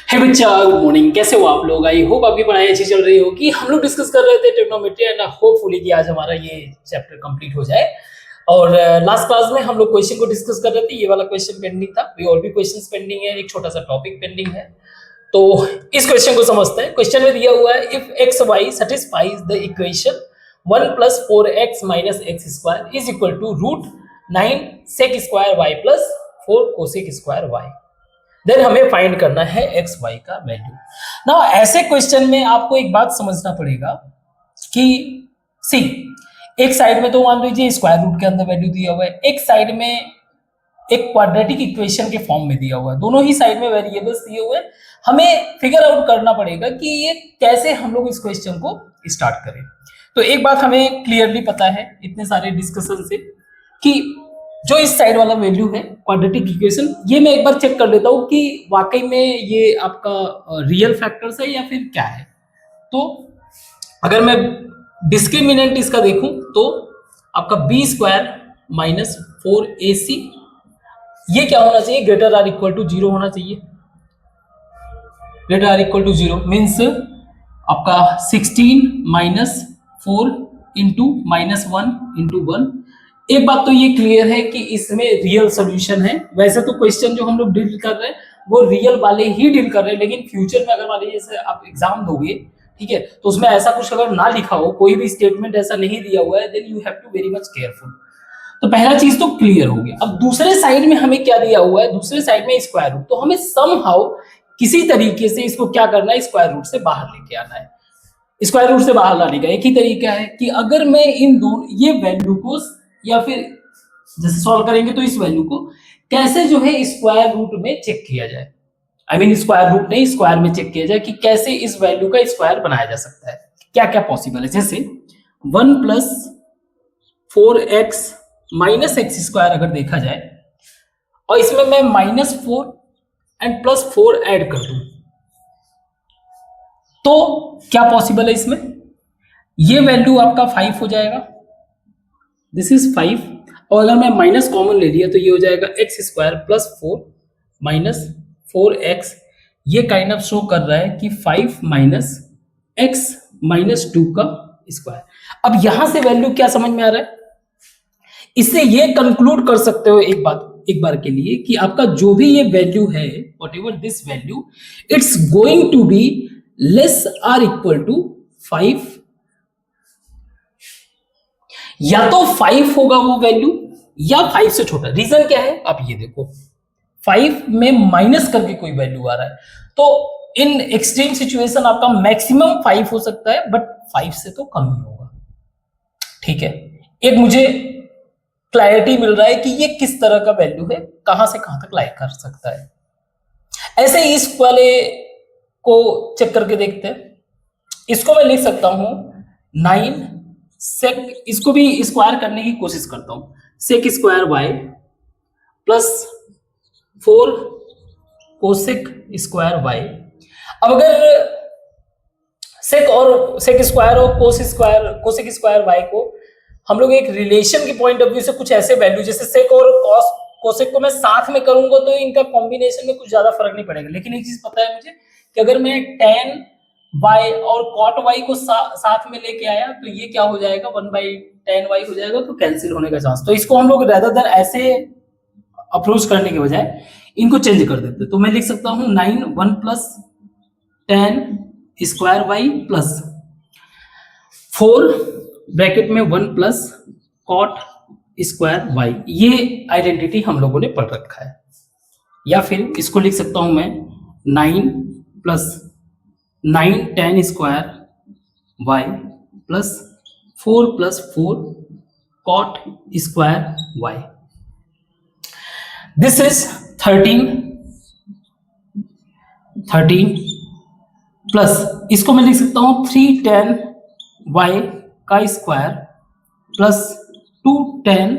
हे बच्चा, good morning. कैसे हो आप लोग? आई होप आपकी पढ़ाई अच्छी चल रही होगी। हम लोग डिस्कस कर रहे थे ट्रिग्नोमेट्री एंड होपफुली कि आज हमारा ये चैप्टर कंप्लीट हो जाए। और लास्ट क्लास में हम लोग क्वेश्चन को डिस्कस कर रहे थे। ये वाला क्वेश्चन पेंडिंग था, कोई और भी क्वेश्चंस पेंडिंग है, एक छोटा सा टॉपिक पेंडिंग है। तो इस क्वेश्चन को समझते हैं। क्वेश्चन में दिया हुआ है if x y satisfies the equation 1 + 4x - x² is equal to √9 sec square y plus 4 cosec square y, then हमें फाइंड करना है एक्स वाई का वैल्यू। ना ऐसे क्वेश्चन में आपको एक बात समझना पड़ेगा कि सी, एक साइड में तो मान लीजिए स्क्वायर रूट के अंदर वैल्यू दिया हुआ है, एक साइड में एक क्वाड्रेटिक इक्वेशन के फॉर्म में दिया हुआ है, दोनों ही साइड में वेरिएबल्स दिए हुए हैं। हमें फिगर आउट करना पड़ेगा कि ये कैसे हम लोग इस क्वेश्चन को स्टार्ट करें। तो एक बात हमें क्लियरली पता है इतने सारे डिस्कशन से कि जो इस साइड वाला वैल्यू है क्वाड्रेटिक इक्वेशन, ये मैं एक बार चेक कर लेता हूँ कि वाकई में ये आपका रियल फैक्टर्स है या फिर क्या है। तो अगर मैं डिस्क्रिमिनेंट इसका देखूं तो आपका b² - 4ac, ये क्या होना चाहिए? ग्रेटर आर इक्वल टू 0 होना चाहिए। Greater or equal to 0 means आपका 16 - 4 इंटू -1 इंटू 1। एक बात तो ये क्लियर है कि इसमें रियल सोल्यूशन है। वैसे तो क्वेश्चन जो हम लोग डील कर रहे हैं वो रियल वाले ही डील कर रहे हैं, लेकिन फ्यूचर में अगर मान लीजिए जैसे आप एग्जाम दोगे, ठीक है, तो उसमें ऐसा कुछ अगर ना लिखा हो, कोई भी स्टेटमेंट ऐसा नहीं दिया हुआ है, then you have to very much careful. तो पहला चीज तो क्लियर हो गया। अब दूसरे साइड में हमें क्या दिया हुआ है? दूसरे साइड में स्क्वायर रूट। तो हमें समहाउ किसी तरीके से इसको क्या करना है? स्क्वायर रूट से बाहर लेके आना है। स्क्वायर रूट से बाहर लाने का एक ही तरीका है कि अगर मैं इन दोनों ये वैल्यू को, या फिर जैसे सॉल्व करेंगे तो इस वैल्यू को कैसे जो है स्क्वायर रूट में चेक किया जाए। आई मीन स्क्वायर रूट नहीं, स्क्वायर में चेक किया जाए कि कैसे इस वैल्यू का स्क्वायर बनाया जा सकता है, क्या क्या पॉसिबल है। जैसे 1 + 4x - x² अगर देखा जाए और इसमें मैं -4 एंड +4 ऐड कर दूं तो क्या पॉसिबल है इसमें? ये वैल्यू आपका 5 हो जाएगा, दिस इज 5। और अगर मैं माइनस कॉमन ले लिया तो ये हो जाएगा x² + 4 - 4x। ये काइंड ऑफ शो कर रहा है कि 5 - x - 2 का स्क्वायर। अब यहां से वैल्यू क्या समझ में आ रहा है? इससे ये कंक्लूड कर सकते हो एक बार के लिए कि आपका जो भी ये वैल्यू है, whatever this value, it's going to be less or equal to 5। या तो 5 होगा वो वैल्यू या 5 से छोटा। रीजन क्या है आप ये देखो, 5 में माइनस करके कोई वैल्यू आ रहा है, तो इन एक्सट्रीम सिचुएशन आपका मैक्सिमम 5 हो सकता है, बट 5 से तो कम ही होगा। ठीक है, एक मुझे क्लैरिटी मिल रहा है कि ये किस तरह का वैल्यू है, कहां से कहां तक लाइक कर सकता है। ऐसे ही इस वाले को चेक करके देखते हैं। इसको मैं लिख सकता हूं 9 sec, इसको भी स्क्वायर करने की कोशिश करता हूं, sec square y plus 4 cosec square y। अब अगर sec स्क्वायर और cosec स्क्वायर y को हम लोग एक रिलेशन के पॉइंट ऑफ व्यू से कुछ ऐसे वैल्यू, जैसे sec और cosec को मैं साथ में करूंगा तो इनका कॉम्बिनेशन में कुछ ज्यादा फर्क नहीं पड़ेगा। लेकिन एक चीज पता है मुझे कि अगर मैं tan y और cot y को साथ में लेके आया तो ये क्या हो जाएगा? 1/tan y हो जाएगा, तो कैंसिल होने का चांस। तो इसको हम लोग रेदर देन ऐसे अप्रोच करने के बजाय इनको चेंज कर देते। तो मैं लिख सकता हूं 9 1 + tan square y plus 4 bracket में 1 + cot स्क्वायर y। ये आइडेंटिटी हम लोगों ने पढ़ रखा है। या फिर इसको लिख सकता हूं मैं 9 + 9 tan square y plus 4 + 4 cot square y। This is 13 plus इसको मैं लिख सकता हूं 3 tan y का square plus 2 tan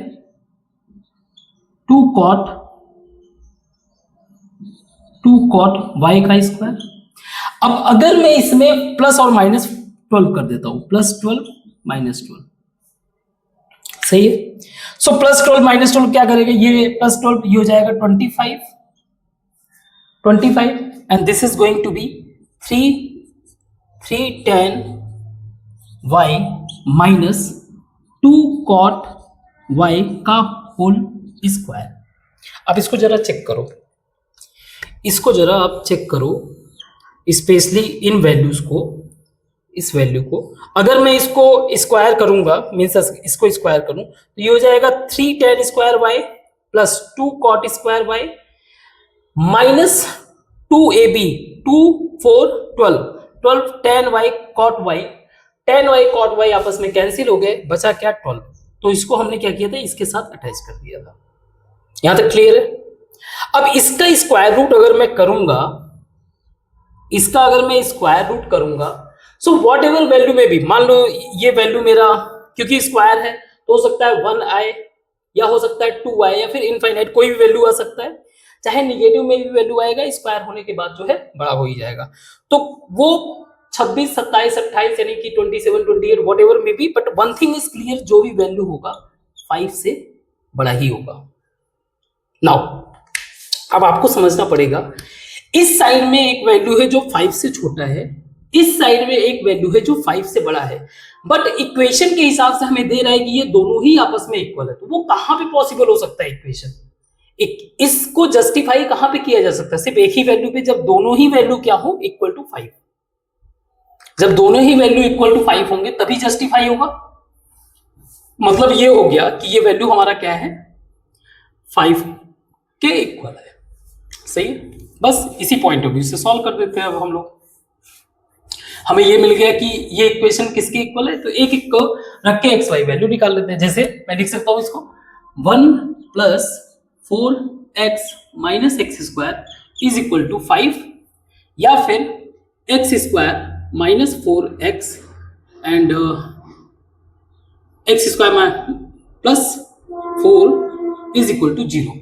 2 cot y का स्क्वायर। अब अगर मैं इसमें प्लस और -12 कर देता हूं, +12 -12, सही है। सो +12 -12 क्या करेगा? ये +12 ये हो जाएगा 25 25 and this is going to be 3 tan y minus 2 cot y का होल स्क्वायर। अब इसको जरा चेक करो, इसको जरा आप चेक करो, स्पेशली इन वैल्यूज को, इस वैल्यू को अगर मैं इसको स्क्वायर करूंगा, मीन्स इसको स्क्वायर करूं तो ये हो जाएगा 3 tan square y plus 2 cot square y minus 2ab 2 4 12 tan y cot y, tan y cot y आपस में कैंसिल हो गए, बचा क्या 12। तो इसको हमने क्या किया था, इसके साथ अटैच कर दिया था। यहां तक क्लियर है। अब इसका स्क्वायर रूट अगर मैं करूंगा, इसका अगर मैं स्क्वायर रूट करूंगा, सो वॉट एवर वैल्यू में भी, मान लो ये वैल्यू मेरा क्योंकि स्क्वायर है तो हो सकता है 1i या हो सकता है 2i या फिर इनफाइनाइट कोई भी वैल्यू आ सकता है, चाहे निगेटिव में भी वैल्यू आएगा, स्क्वायर होने के बाद जो है बड़ा हो ही जाएगा। तो वो 26 27 28 यानी कि 27 28 वॉट एवर में भी, but one thing is clear, जो भी वैल्यू होगा 5 से बड़ा ही होगा। नाउ अब आपको समझना पड़ेगा, इस साइड में एक वैल्यू है जो 5 से छोटा है, इस साइड में एक वैल्यू है जो 5 से बड़ा है, बट इक्वेशन के हिसाब से हमें दे रहा है कि ये दोनों ही आपस में इक्वल है। तो वो कहां पे पॉसिबल हो सकता है इक्वेशन, इसको जस्टिफाई कहां पे किया जा सकता है, सिर्फ एक ही वैल्यू पे, जब दोनों ही वैल्यू क्या हो, इक्वल टू 5। जब दोनों ही वैल्यू इक्वल टू 5 होंगे तभी जस्टिफाई होगा। मतलब ये हो गया कि ये वैल्यू हमारा क्या है, 5 के इक्वल है। सही है, बस इसी पॉइंट ऑफ व्यू से सॉल्व कर देते हैं। अब हम लोग, हमें ये मिल गया कि ये इक्वेशन किसके इक्वल है, तो एक एक को रख के एक्स वाई वैल्यू निकाल लेते हैं। जैसे मैं लिख सकता हूं इसको 1 plus 4x minus x square is equal to 5, या फिर एक्स square minus 4x and x square plus 4 is equal to 0।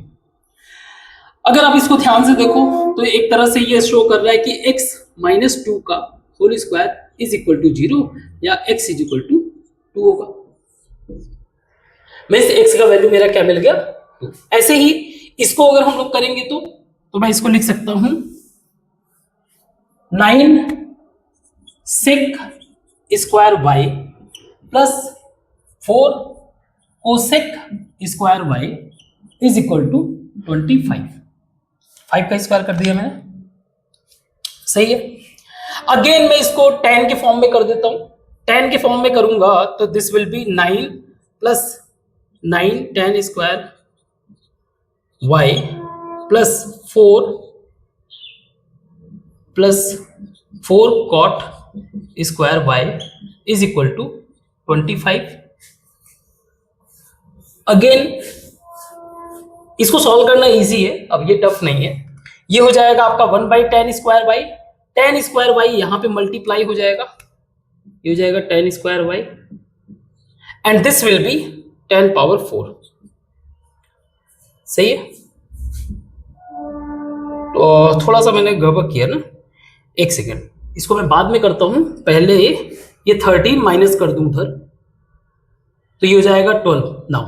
अगर आप इसको ध्यान से देखो तो एक तरह से ये शो कर रहा है कि x माइनस 2 का whole square is equal to 0 या x इज इक्वल टू 2 होगा। मैं इस x का वैल्यू मेरा क्या मिल गया, 2। ऐसे ही इसको अगर हम लोग करेंगे तो मैं इसको लिख सकता हूं 9 sec square y plus 4 cosec square y is equal to 25। 5 का स्क्वायर कर दिया मैंने, सही है। अगेन मैं इसको tan के फॉर्म में कर देता हूं, tan के फॉर्म में करूंगा तो this will be 9 plus 9 tan square y plus 4 cot square y is equal to 25। Again इसको सॉल्व करना इजी है, अब ये टफ नहीं है। ये हो जाएगा आपका 1 by tan square y, tan square y यहां पे मल्टीप्लाई हो जाएगा, ये हो जाएगा tan square y and this will B tan power 4। सही है, तो थोड़ा सा मैंने गड़बड़ किया ना, एक सेकेंड, इसको मैं बाद में करता हूं, पहले ये 13 माइनस कर दूं उधर, तो ये हो जाएगा 12। Now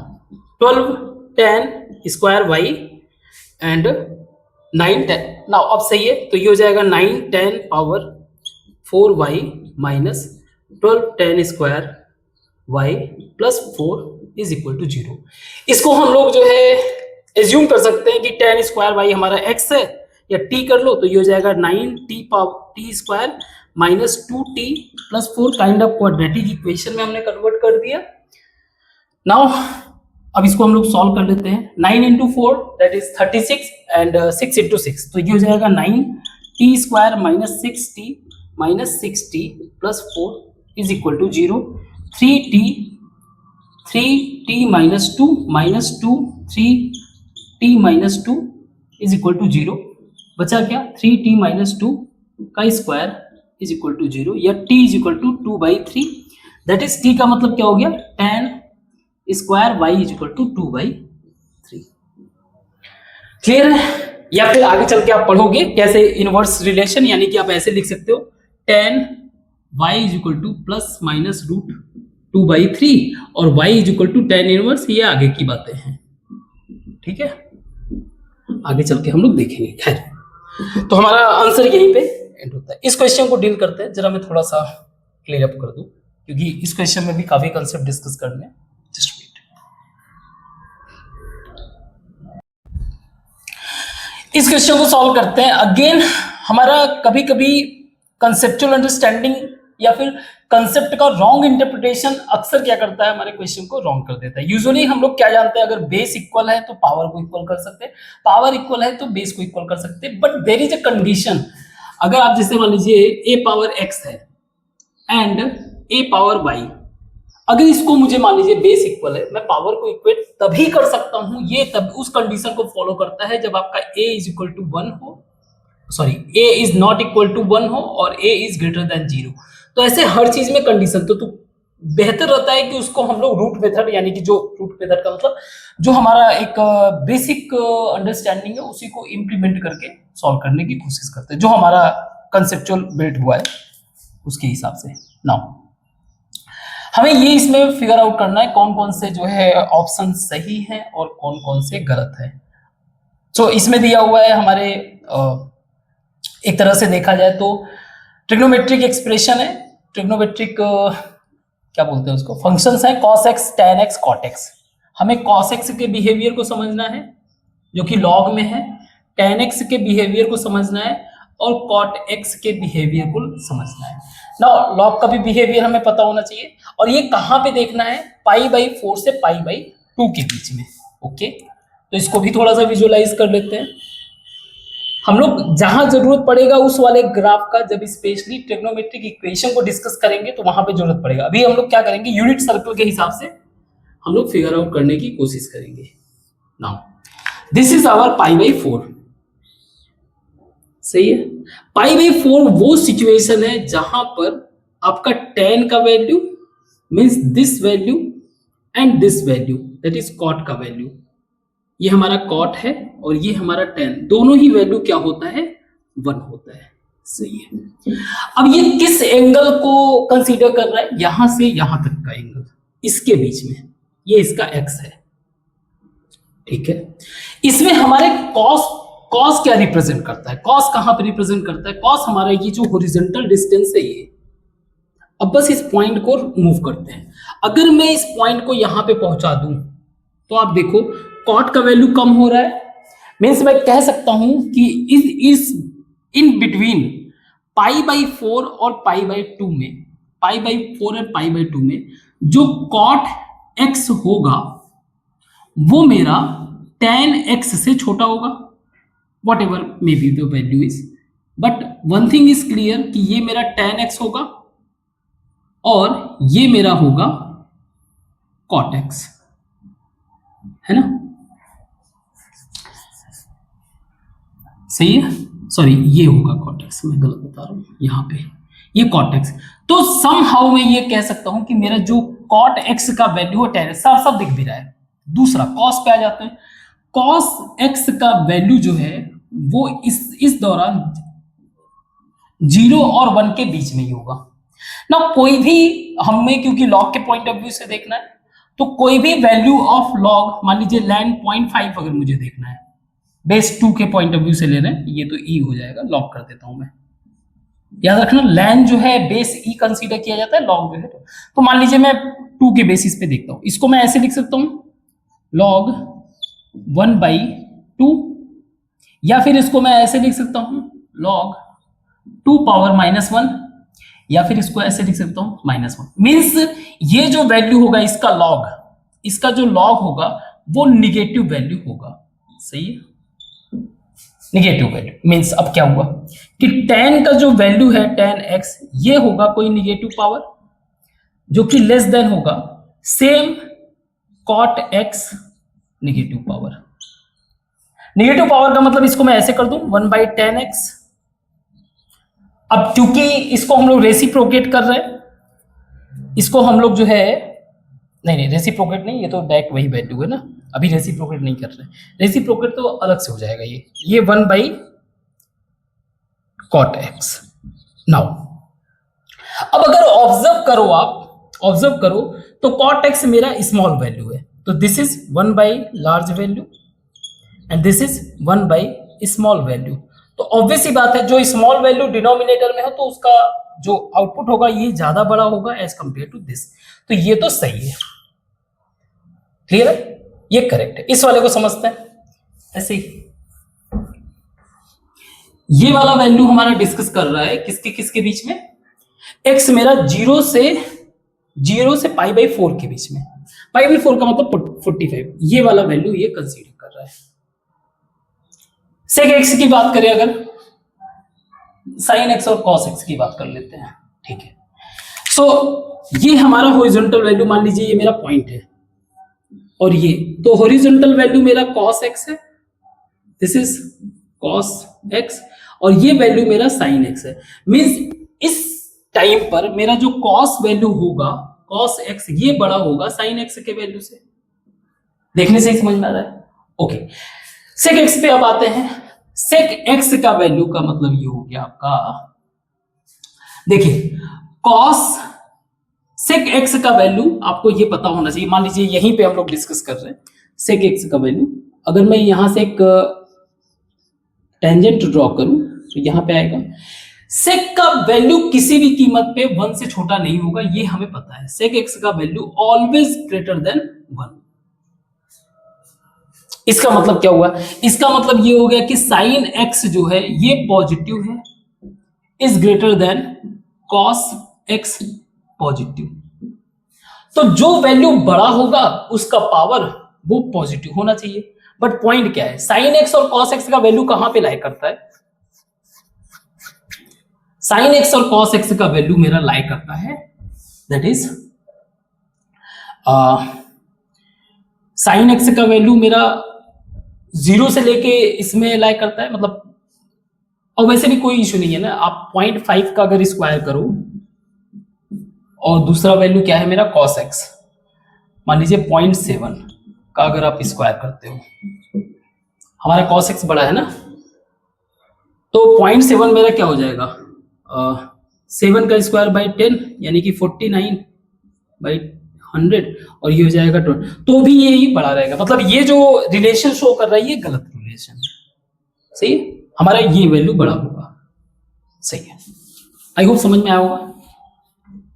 12 tan square y and 9 tan, now अब सही है, तो ये हो जाएगा 9 tan power 4y minus 12 tan square y plus 4 is equal to 0। इसको हम लोग जो है एज्यूम कर सकते हैं कि tan स्क्वायर y हमारा x है, या t कर लो, तो ये हो जाएगा 9t t square minus 2t plus 4, kind of quadratic equation में हमने कन्वर्ट कर दिया। नाउ अब इसको हम लोग सॉल्व कर लेते हैं। 9 into 4 that is 36 and 6 into 6, तो ये हो जाएगा 9t square minus 6t plus 4 is equal to 0। 3t minus 2 3t minus 2 is equal to 0। बचा क्या, 3t माइनस 2 का स्क्वायर इज इक्वल टू 0, या t is equal to 2/3, that is t का मतलब क्या हो गया, tan square y is equal to 2/3। Clear है, या फिर आगे चल के आप पढ़ोगे कैसे इनवर्स रिलेशन, यानी कि आप ऐसे लिख सकते हो tan y is equal to plus minus root 2/3 और y is equal to tan inverse, ये आगे की बातें हैं। ठीक है, आगे चल के हम लोग देखेंगे। खैर तो हमारा आंसर यहीं पे एंड होता है। इस क्वेश्चन को डील करते हैं, जरा मैं थोड़ा सा क्लियर अप कर दूं क्योंकि इस क्वेश्चन में भी काफी कंसेप्ट डिस्कस करने हैं। Just wait. इस क्वेश्चन को सॉल्व करते हैं। अगेन हमारा कभी कभी कंसेप्चुअल अंडरस्टैंडिंग या फिर कंसेप्ट का रॉन्ग इंटरप्रिटेशन अक्सर क्या करता है, हमारे क्वेश्चन को रॉन्ग कर देता है। यूजुअली हम लोग क्या जानते हैं, अगर बेस इक्वल है तो पावर को इक्वल कर सकते हैं, पावर इक्वल है तो बेस को इक्वल कर सकते हैं। But there is a condition. अगर आप जैसे मान लीजिए ए पावर एक्स है एंड ए पावर वाई, अगर इसको मुझे मान लीजिए बेस इक्वल है, मैं पावर को इक्वेट तभी कर सकता हूं, ये तब उस कंडीशन को फॉलो करता है जब आपका ए इज इक्वल टू 1 हो, sorry a is not equal to 1 हो और ए इज ग्रेटर देन 0। तो ऐसे हर चीज में कंडीशन तो बेहतर रहता है कि उसको हम लोग रूट मेथड, यानी कि जो रूट मेथड का मतलब जो हमारा एक बेसिक अंडरस्टैंडिंग है उसी को इम्प्लीमेंट करके सॉल्व करने की कोशिश करते हैं, जो हमारा कंसेप्चुअल बिल्ड हुआ है उसके हिसाब से। नाउ हमें ये इसमें फिगर आउट करना है कौन कौन से जो है ऑप्शन सही हैं और कौन कौन से गलत है। तो इसमें दिया हुआ है हमारे एक तरह से देखा जाए तो ट्रिग्नोमेट्रिक एक्सप्रेशन है, ट्रिग्नोमेट्रिक क्या बोलते हैं उसको, फंक्शंस है cos x tan x cot x। हमें cos x के बिहेवियर को समझना है जो कि लॉग में है, tan x के बिहेवियर को समझना है और cot x के बिहेवियर को समझना है। ना लॉग का भी बिहेवियर हमें पता होना चाहिए और ये कहाँ पे देखना है, π/4 से π/2 के बीच में। ओके, तो इसको भी थोड़ा सा विजुअलाइज कर लेते हैं हम लोग। जहां जरूरत पड़ेगा उस वाले ग्राफ का, जब स्पेशली ट्रिग्नोमेट्रिक इक्वेशन को डिस्कस करेंगे तो वहां पे जरूरत पड़ेगा। अभी हम लोग क्या करेंगे, यूनिट सर्कल के हिसाब से हम लोग फिगर आउट करने की कोशिश करेंगे। नाउ दिस इज आवर π/4, सही है। π/4 वो सिचुएशन है जहां पर आपका tan का value means this value and this value that is cot का वैल्यू, ये हमारा cot है और ये हमारा tan, दोनों ही वैल्यू क्या होता है, 1 होता है। सही है। अब ये किस एंगल को कंसीडर कर रहा है, यहां से यहां तक का एंगल, इसके बीच में, ये इसका x है, ठीक है। इसमें हमारे cos क्या रिप्रेजेंट करता है, cos कहां पे रिप्रेजेंट करता है, cos हमारा ये जो हॉरिजॉन्टल डिस्टेंस है ये। अब बस इस पॉइंट को मूव करते हैं। अगर मैं इस पॉइंट को यहां पे पहुंचा दूं तो आप देखो cot का वैल्यू कम हो रहा है, मीन्स मैं कह सकता हूं कि इस इन बिटवीन π/4 और π/2 में, π/4 और π/2 में जो cot x होगा वो मेरा tan x से छोटा होगा, what ever may be the value is. But one thing is clear कि ये मेरा tan x होगा और ये मेरा होगा cot x, है ना, सही है। सॉरी ये होगा cot x, मैं गलत बता रहा हूं, यहाँ पे ये cot x। तो समहाउ मैं ये कह सकता हूं कि मेरा जो cot x का वैल्यू है tan, सब दिख भी रहा है। दूसरा cos पे आ जाते हैं। cos x का वैल्यू जो है वो इस दौरान 0 और 1 के बीच में ही होगा ना। कोई भी हमें क्योंकि log के पॉइंट ऑफ व्यू से देखना है तो कोई भी वैल्यू ऑफ log, मान लीजिए ln 0.5 अगर मुझे देखना है, बेस 2 के पॉइंट ऑफ व्यू से ले रहे हैं, ये तो e हो जाएगा, लॉग कर देता हूं मैं। याद रखना ln जो है बेस e कंसीडर किया जाता है, log जो है तो मान लीजिए मैं 2 के बेसिस पे देखता हूं, इसको मैं ऐसे लिख सकता हूं log 1/2, या फिर इसको मैं ऐसे लिख सकता हूं log 2⁻−1, या फिर इसको ऐसे लिख सकता हूं -1। मीन्स ये जो वैल्यू होगा इसका log, इसका जो log होगा वो निगेटिव वैल्यू होगा, सही है। निगेटिव वैल्यू मीन्स अब क्या हुआ कि tan का जो वैल्यू है tan x, ये होगा कोई निगेटिव पावर जो कि लेस देन होगा same cot x negative power. Negative power का मतलब इसको मैं ऐसे कर दूं 1/tan x। अब क्योंकि इसको हम लोग रेसिप्रोकेट कर रहे हैं, इसको हम लोग जो है नहीं रेसिप्रोकेट नहीं, ये तो डायरेक्ट वही वैल्यू है ना, अभी रेसिप्रोकेट नहीं कर रहे हैं। रेसिप्रोकेट तो अलग से हो जाएगा, ये 1/cot x। नाउ अब अगर ऑब्जर्व करो तो cot x मेरा स्मॉल वैल्यू है, तो दिस इज 1/लार्ज वैल्यू एंड दिस इज 1/स्मॉल वैल्यू। तो ऑब्वियस ही बात है जो स्मॉल वैल्यू डिनोमिनेटर में हो तो उसका जो आउटपुट होगा ये ज्यादा बड़ा होगा एज कंपेयर टू दिस। तो ये तो सही है, क्लियर है, ये करेक्ट है। इस वाले को समझते हैं ऐसे ही। ये वाला वैल्यू हमारा डिस्कस कर रहा है किसके किसके बीच में, x मेरा 0 से पाई बाई 4 के बीच में। पाई बाई 4 का मतलब 45, ये वाला वैल्यू ये कंसीडर कर रहा है। सेक x की बात करें अगर, साइन x और कॉस x की बात कर लेते हैं, ठीक है। सो ये हमारा हॉरिजॉन्टल वैल्यू मान लीजिए ये मेरा पॉइंट है और ये तो हॉरिजॉन्टल वैल्यू मेरा cos x है, दिस इज cos x, और ये वैल्यू मेरा sin x है। मींस इस टाइम पर मेरा जो cos वैल्यू होगा, cos x ये बड़ा होगा sin x के वैल्यू से। देखने से ही समझ में आ रहा है, ओके। sec x पे अब आते हैं। sec x का वैल्यू का मतलब ये हो गया आपका, देखिए cos sec x का वैल्यू आपको ये पता होना चाहिए। मान लीजिए यहीं पे हम लोग डिस्कस कर रहे हैं sec x का वैल्यू, अगर मैं यहां से एक टेंजेंट ड्रॉ करूं तो यहां पे आएगा। sec का वैल्यू किसी भी कीमत पे 1 से छोटा नहीं होगा, ये हमें पता है। sec x का वैल्यू ऑलवेज ग्रेटर देन 1। इसका मतलब क्या हुआ, इसका मतलब ये हो गया कि sin x जो है ये पॉजिटिव है, is greater then cos x positive. तो जो वैल्यू बड़ा होगा उसका पावर वो पॉजिटिव होना चाहिए। बट पॉइंट क्या है, sin x और cos x का वैल्यू कहां पे लाई करता है, sin x और cos x का वैल्यू मेरा लाई करता है, दैट इज sin x का वैल्यू मेरा 0 से लेके इसमें लाई करता है, मतलब, और वैसे भी कोई इशू नहीं है ना। आप 0.5 का अगर स्क्वायर करो और दूसरा वैल्यू क्या है मेरा cos x, मान लीजिए 0.7 का अगर आप स्क्वायर करते हो, हमारा cos x बड़ा है ना, तो 0.7 मेरा क्या हो जाएगा, 7 का स्क्वायर बाई 10 यानी कि 49 बाई 100, और ये हो जाएगा 20, तो भी ये ही बड़ा रहेगा। मतलब ये जो रिलेशन शो कर रहा है ये गलत रिलेशन है, सही है, हमारा ये वैल्यू बड़ा होगा, सही है। आई होप समझ में आया होगा,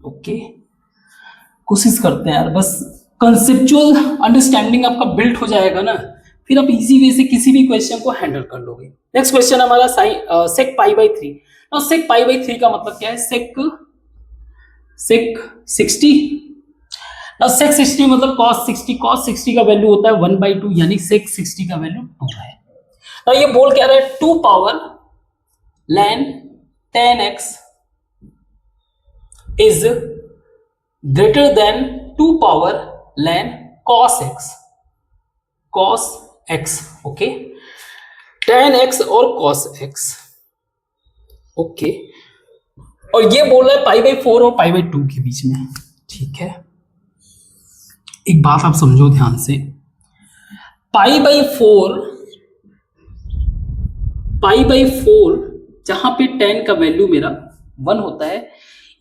ओके। कोशिश करते हैं यार, बस कंसेप्चुअल अंडरस्टैंडिंग आपका बिल्ट हो जाएगा ना, फिर आप इजी वे से किसी भी क्वेश्चन को हैंडल कर लोगे। नेक्स्ट क्वेश्चन हमारा sec pi by 3। now sec pi by 3 का मतलब क्या है, sec 60। now sec 60 मतलब cos 60 का वैल्यू होता है 1/2, यानी sec 60 का वैल्यू 2 है। now ये बोल क्या रहा है, 2 power ln 10x is greater than 2 power ln cos x, okay, tan x और cos x, ओके। और ये बोल रहा है पाई बाई 4 और पाई बाई 2 के बीच में, ठीक है। एक बात आप समझो ध्यान से, पाई बाई 4 जहां पे tan का वैल्यू मेरा 1 होता है,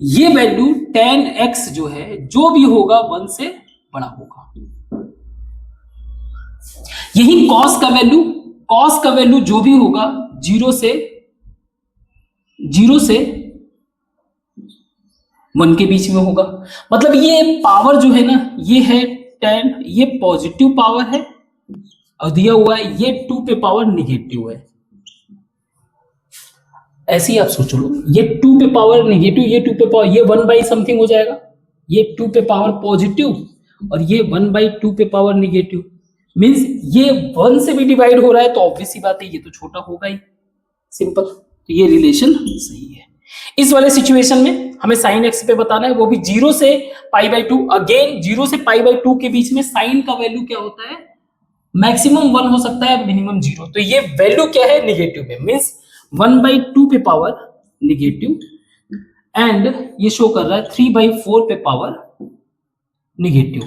ये वैल्यू tan x जो है जो भी होगा 1 से बड़ा होगा। यही cos का वैल्यू जो भी होगा 0 से 1 के बीच में होगा। मतलब ये पावर जो है ना, ये है tan, ये पॉजिटिव पावर है, और दिया हुआ है ये 2 पे पावर निगेटिव है। ऐसे ही आप सोच लो, ये 2 पे पावर निगेटिव, ये 2 पे पावर, ये 1 बाई समथिंग हो जाएगा, ये 2 पे पावर पॉजिटिव और ये 1/2 पे पावर निगेटिव। मींस ये 1 से भी डिवाइड हो रहा है तो ऑब्वियस ही बात है ये तो छोटा होगा ही, सिंपल। तो ये रिलेशन सही है। इस वाले सिचुएशन में हमें sin x पे बताना है, वो भी 0 से पाई बाई 2। अगेन 0 से पाई बाई 2 के बीच में sin का वैल्यू क्या होता है, मैक्सिमम 1 हो सकता है, मिनिमम 0। तो ये वैल्यू क्या है, निगेटिव में, मींस 1/2 पे पावर निगेटिव, एंड ये शो कर रहा है 3/4 पे पावर निगेटिव।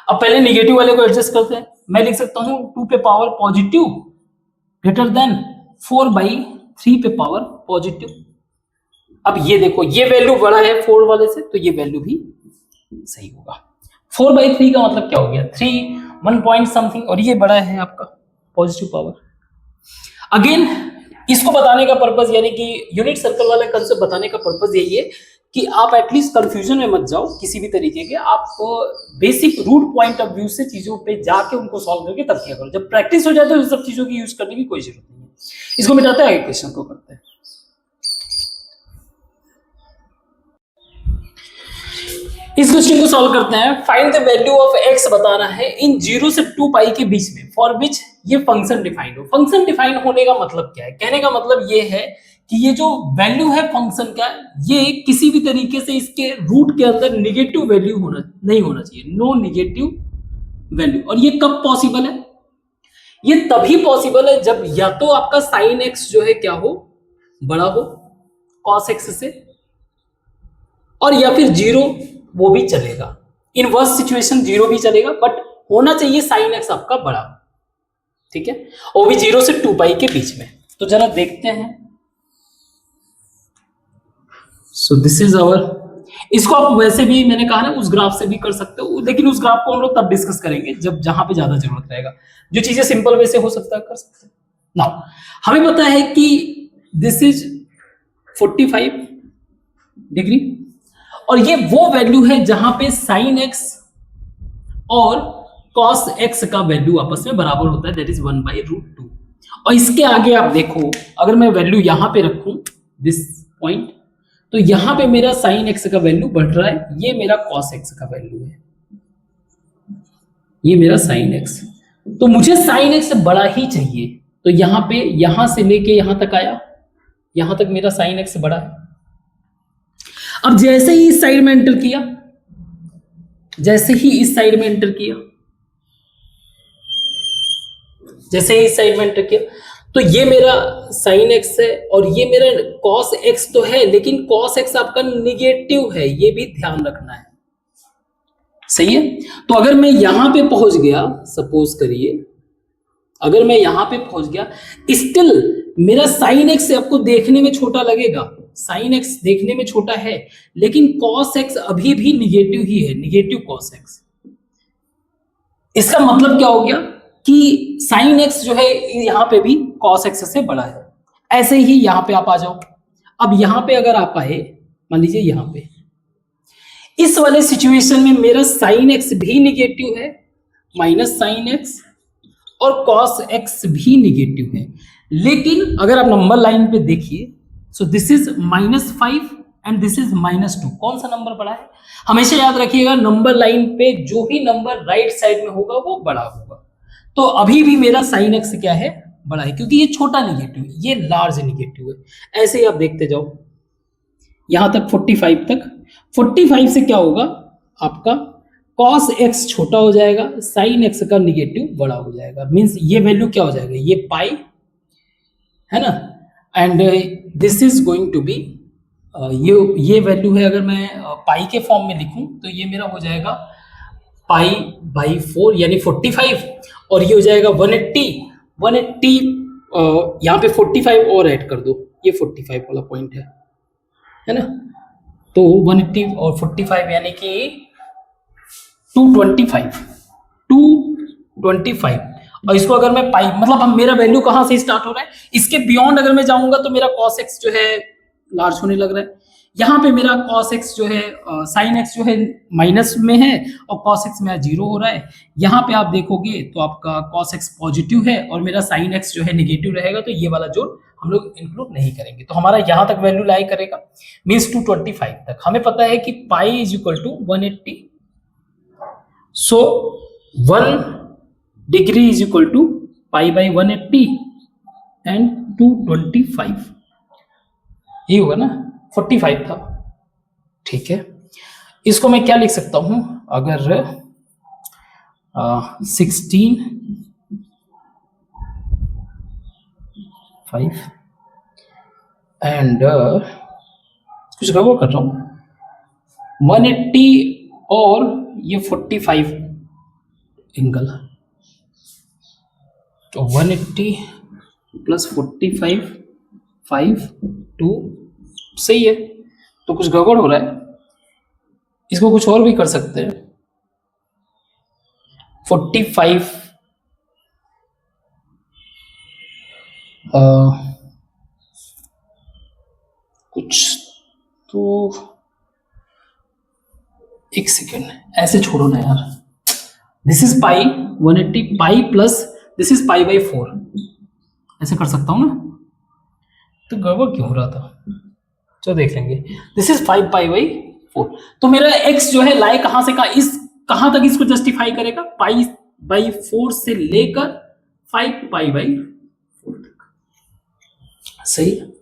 अब पहले निगेटिव वाले को एडजस्ट करते हैं। मैं लिख सकता हूं 2 पे पावर पॉजिटिव ग्रेटर देन 4/3 पे पावर पॉजिटिव। अब ये देखो, ये वैल्यू बड़ा है 4 वाले से, तो ये वैल्यू भी सही होगा। 4/3 का मतलब क्या हो गया, 3 1 पॉइंट समथिंग, और ये बड़ा है आपका पॉजिटिव पावर। अगेन इसको बताने का पर्पज यानी कि यूनिट सर्कल वाले कंसेप्ट बताने का पर्पज यही है कि आप एटलीस्ट कंफ्यूजन में मत जाओ किसी भी तरीके के, आप basic root point of view से चीजों पे जाके उनको सॉल्व करके तब किया करो। जब प्रैक्टिस हो जाए तो इन सब चीजों की यूज करने की कोई जरूरत नहीं है। इसको मिटाते हैं, आगे क्वेश्चन को करते हैं। इस क्वेश्चन को सॉल्व करते हैं। Find the value of x बताना है इन 0 से 2 पाई के बीच में फॉर विच ये फंक्शन डिफाइंड हो। फंक्शन डिफाइन होने का मतलब क्या है? कहने का मतलब ये है कि ये जो वैल्यू है फंक्शन का, ये किसी भी तरीके से इसके रूट के अंदर निगेटिव वैल्यू नहीं होना चाहिए, नो निगेटिव वैल्यू। और ये कब पॉसिबल है? ये तभी पॉसिबल है जब या तो आपका साइन एक्स जो है क्या हो, बड़ा हो कॉस एक्स से, और या फिर 0 वो भी चलेगा। इन वर्स्ट सिचुएशन 0 भी चलेगा, बट होना चाहिए साइन एक्स आपका बड़ा, ठीक है, और भी 0 से 2 पाई के बीच में। तो जरा देखते हैं। सो दिस इज आवर, इसको आप वैसे भी मैंने कहा ना उस ग्राफ से भी कर सकते हो, लेकिन उस ग्राफ को हम लोग तब डिस्कस करेंगे जब जहां पे ज्यादा जरूरत रहेगा। जो चीजें सिंपल वे से हो सकता है कर सकते हैं। नाउ हमें पता है कि दिस इज 45 डिग्री, और ये वो वैल्यू है जहां पे साइन एक्स और कॉस एक्स का वैल्यू आपस में बराबर होता है, दैट इज 1/√2। और इसके आगे आप देखो, अगर मैं वैल्यू यहां पे रखूं दिस पॉइंट, तो यहां पे मेरा साइन एक्स का वैल्यू बढ़ रहा है, ये मेरा कॉस एक्स का वैल्यू है, ये मेरा साइन एक्स। तो मुझे साइन एक्स बड़ा ही चाहिए, तो यहां पे यहां से लेके यहां तक आया, यहां तक मेरा साइन एक्स बड़ा है। अब जैसे ही इस साइड में एंटर किया, जैसे ही इस साइड में एंटर किया, जैसे ही इस साइड में एंटर किया, तो ये मेरा साइन एक्स है और ये मेरा कॉस एक्स तो है, लेकिन कॉस एक्स आपका निगेटिव है, ये भी ध्यान रखना है, सही है। तो अगर मैं यहां पे पहुंच गया, सपोज करिए अगर मैं यहां पे पहुंच गया, स्टिल मेरा साइन एक्स आपको देखने में छोटा लगेगा, साइन एक्स देखने में छोटा है, लेकिन कॉस एक्स अभी भी निगेटिव ही है, निगेटिव कॉस एक्स। इसका मतलब क्या हो गया कि साइन एक्स जो है यहां पे भी कॉस एक्स से बड़ा है। ऐसे ही यहां पे आप आ जाओ। अब यहां पे अगर आप आए, मान लीजिए यहां पे इस वाले सिचुएशन में मेरा साइन एक्स भी निगेटिव है, माइनस साइन एक्स, और कॉस एक्स भी निगेटिव है। लेकिन अगर आप नंबर लाइन पे देखिए, so this is -5 and this is -2, कौन सा नंबर बड़ा है? हमेशा याद रखिएगा, नंबर लाइन पे जो भी नंबर राइट साइड में होगा वो बड़ा होगा। तो अभी भी मेरा साइन एक्स क्या है, बड़ा है, क्योंकि ये छोटा निगेटिव है, ये लार्ज निगेटिव है। ऐसे ही आप देखते जाओ यहां तक 45 तक। 45 से क्या होगा, आपका कॉस एक्स छोटा हो जाएगा, साइन एक्स का निगेटिव बड़ा हो जाएगा। मींस ये वैल्यू क्या हो जाएगा, ये पाई है ना, and this is going to be ये वैल्यू है। अगर मैं पाई के फॉर्म में लिखूं तो ये मेरा हो जाएगा पाई/4 यानी 45, और ये हो जाएगा 180 यहाँ पे 45 और ऐड कर दो, ये 45 वाला पॉइंट है ना। तो 180 और 45 यानी कि 225। और इसको अगर मैं पाई, मतलब अब मेरा वैल्यू कहां से स्टार्ट हो रहा है, इसके बियॉन्ड अगर मैं जाऊंगा तो मेरा कॉस एक्स जो है लार्ज होने लग रहा है। यहाँ पे मेरा कॉस एक्स जो है, साइन एक्स जो है माइनस में है, और कॉस एक्स मेरा 0 हो रहा है। यहाँ पे आप देखोगे तो आपका कॉस एक्स पॉजिटिव है और मेरा साइन एक्स जो है निगेटिव रहेगा, तो ये वाला जोड़ हम लोग इंक्लूड नहीं करेंगे। तो हमारा यहाँ तक वैल्यू लाई करेगा, मीन्स 225 तक। हमें पता है कि pi is equal to 180, so 1 degree is equal to पाई/180 एंड 225, ये होगा ना, 45 था, ठीक है। इसको मैं क्या लिख सकता हूं, अगर 16 5 एंड कुछ गड़बड़ कर रहा हूं, 180 और ये 45 एंगल, तो 180 प्लस 45 5 2, सही है। तो कुछ गड़बड़ हो रहा है, इसको कुछ और भी कर सकते हैं। 45 तो एक सेकेंड, ऐसे छोड़ो ना यार, this is pi 180 pi plus this is pi by 4, ऐसे कर सकता हूँ ना, तो गड़बड़ क्यों हो रहा था, चलो देख लेंगे। दिस इज 5 पाई बाई 4, तो मेरा x जो है लाई कहां से कहां तक इसको जस्टिफाई करेगा, पाई बाई 4 से लेकर 5 पाई बाई 4 तक, सही है।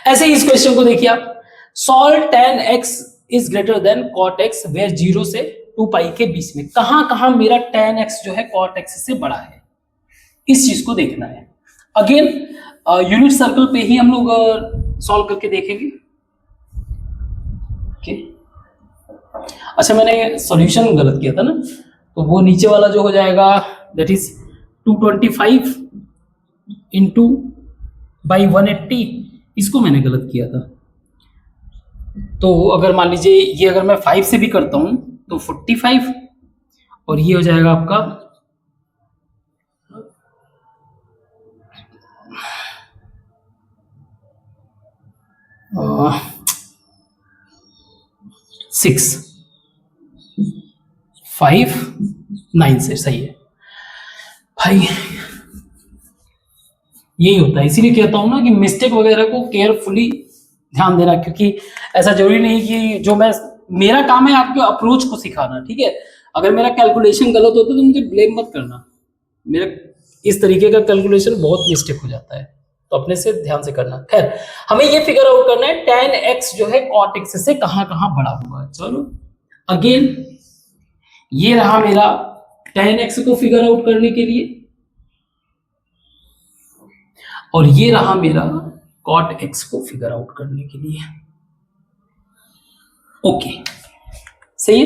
ऐसे ही इस क्वेश्चन को देखिए आप, solve tan x is greater than cot x where 0 से 2 पाई के बीच में, कहां कहां मेरा tan x जो है cot x से बड़ा है, इस चीज को देखना है। अगेन यूनिट सर्कल पे ही हम लोग सॉल्व करके देखेंगे। ओके, अच्छा मैंने सॉल्यूशन गलत किया था ना, तो वो नीचे वाला जो हो जाएगा दैट इज 225 इंटू बाई 180, इसको मैंने गलत किया था। तो अगर मान लीजिए ये अगर मैं 5 से भी करता हूं तो 45, और ये हो जाएगा आपका 6 5 9 से, सही है भाई, यही होता है। इसीलिए कहता हूं ना कि मिस्टेक वगैरह को केयरफुली ध्यान देना, क्योंकि ऐसा जरूरी नहीं कि जो मेरा काम है आपके अप्रोच को सिखाना, ठीक है। अगर मेरा कैलकुलेशन गलत होता है तो मुझे ब्लेम मत करना, मेरा इस तरीके का कैलकुलेशन बहुत मिस्टेक हो जाता है, तो अपने से ध्यान से करना। खैर, हमें ये फिगर आउट करना है tan x जो है cot x से कहां कहां बड़ा होगा। चलो अगेन ये रहा मेरा tan x को फिगर आउट करने के लिए, और ये रहा मेरा cot x को फिगर आउट करने के लिए। ओके, सही है।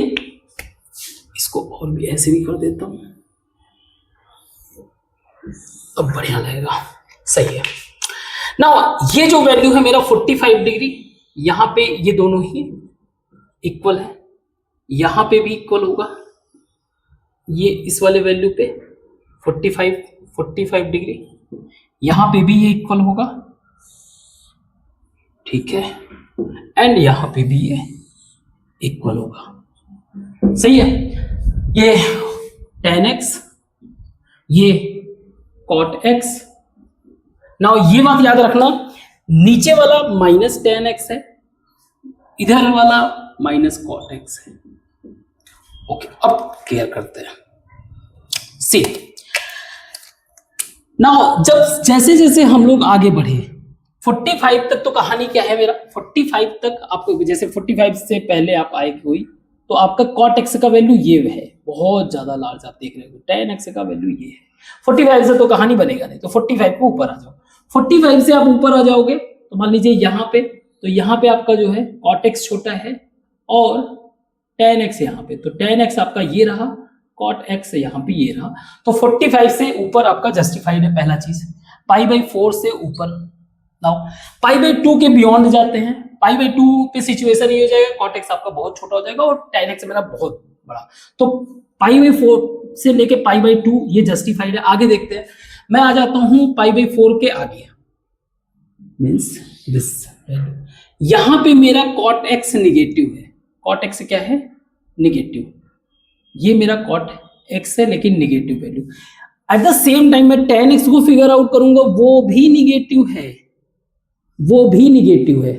इसको और भी ऐसे भी कर देता हूं, अब बढ़िया लगेगा, सही है। नाउ ये जो वैल्यू है मेरा 45 डिग्री, यहां पे ये दोनों ही इक्वल है, यहां पे भी इक्वल होगा, ये इस वाले वैल्यू पे 45 डिग्री, यहां पे भी ये इक्वल होगा, ठीक है, एंड यहां पे भी ये इक्वल होगा, सही है। ये tan x, ये cot x। नाउ ये बात याद रखना, नीचे वाला माइनस tan x है, इधर वाला माइनस cot x है। ओके, अब क्लियर करते हैं। सी नाउ जब जैसे जैसे हम लोग आगे बढ़े 45 तक, तो कहानी क्या है मेरा, 45 तक आपको, जैसे 45 से पहले आप आए कोई, तो आपका cot x का वैल्यू ये है, बहुत ज्यादा लार्ज आप देख रहे हो, tan x का वैल्यू ये है। 45 से तो कहानी बनेगा नहीं, तो 45 को ऊपर आ जाओ, 45 से आप ऊपर आ जाओगे तो मान लीजिए यहाँ पे, तो यहाँ पे आपका जो है cot x छोटा है और tan x यहाँ पे, तो tan x आपका ये रहा, cot x यहाँ पे ये रहा, तो 45 से ऊपर आपका जस्टिफाइड है पहला चीज। पाई बाई 4 से ऊपर, नाउ पाई बाई 2 के बियॉन्ड जाते हैं, पाई बाई 2 पे सिचुएशन ये हो जाएगा, cot x आपका बहुत छोटा हो जाएगा और tan x मेरा बहुत बड़ा, तो पाई बाई 4 से लेके पाई बाई 2 ये जस्टिफाइड है। आगे देखते हैं, मैं आ जाता हूं पाई बाई 4 के आगे, मींस दिस वैल्यू, यहां पे मेरा cot x निगेटिव है, cot x क्या है, निगेटिव, ये मेरा cot x है लेकिन negative value. At the same time मैं tan x को फिगर आउट करूंगा, वो भी निगेटिव है, वो भी निगेटिव है,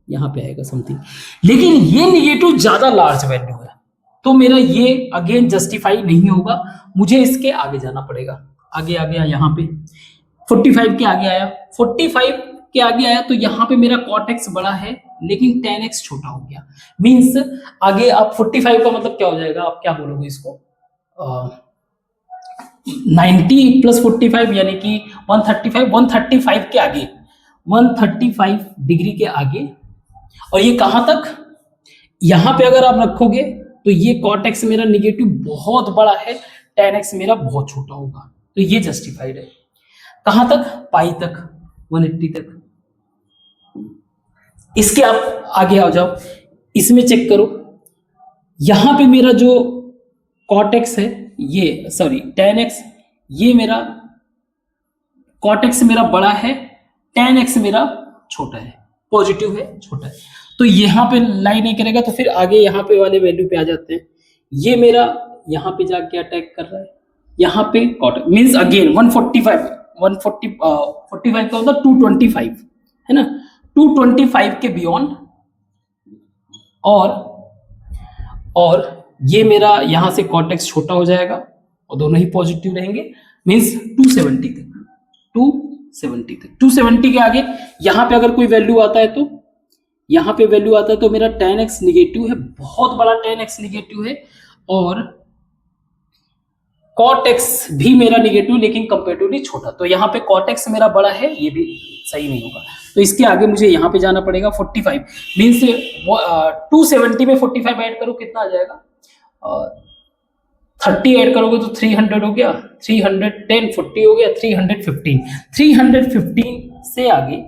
यहां पे आएगा समथिंग, लेकिन ये निगेटिव ज्यादा लार्ज वैल्यू है, तो मेरा ये अगेन जस्टिफाई नहीं होगा, मुझे इसके आगे जाना पड़ेगा। आगे आ गया, यहाँ पे 45 के आगे आया, 45 के आगे आया तो यहाँ पे मेरा cot x बड़ा है लेकिन tan x छोटा हो गया, मींस आगे आप 45 का मतलब क्या हो जाएगा, आप क्या बोलोगे इसको, 90 प्लस 45 यानी कि 135 के आगे, 135 डिग्री के आगे, और ये कहां तक, यहां पे अगर आप रखोगे तो ये cot x मेरा निगेटिव बहुत बड़ा है, tan x मेरा बहुत छोटा होगा, तो ये जस्टिफाइड है। कहां तक, पाई तक, 180 तक। इसके आप आगे आ जाओ, इसमें चेक करो, यहां पे मेरा जो cot x है, ये सॉरी tan x, ये मेरा cot x मेरा बड़ा है, tan x मेरा छोटा है, पॉजिटिव है, छोटा है, तो यहाँ पे लाई नहीं करेगा, तो फिर आगे यहाँ पे वाले वैल्यू पे आ जाते हैं। ये मेरा यहाँ पे जाके अटैक कर रहा है, यहाँ पे कॉट मीन्स अगेन 145 45 का होता 225 है ना, 225 के बियॉन्ड, और ये मेरा यहाँ से कॉटेक्स छोटा हो जाएगा और दोनों ही पॉजिटिव रहेंगे, मीन्स 270 तक, 270 तक, 270 के आगे यहाँ पे अगर कोई वैल्यू आता है तो यहाँ पे वैल्यू आता है तो मेरा tan x निगेटिव है, बहुत बड़ा tan x निगेटिव है, और cot x भी मेरा निगेटिव लेकिन कंपेरेटिवली छोटा, तो यहाँ पे cot x मेरा बड़ा है, ये भी सही नहीं होगा। तो इसके आगे मुझे यहाँ पे जाना पड़ेगा 45 मीन्स 270 में 45 ऐड करो कितना आ जाएगा, 30 ऐड करोगे तो 300 हो गया, 310 40 हो गया, 315 से आगे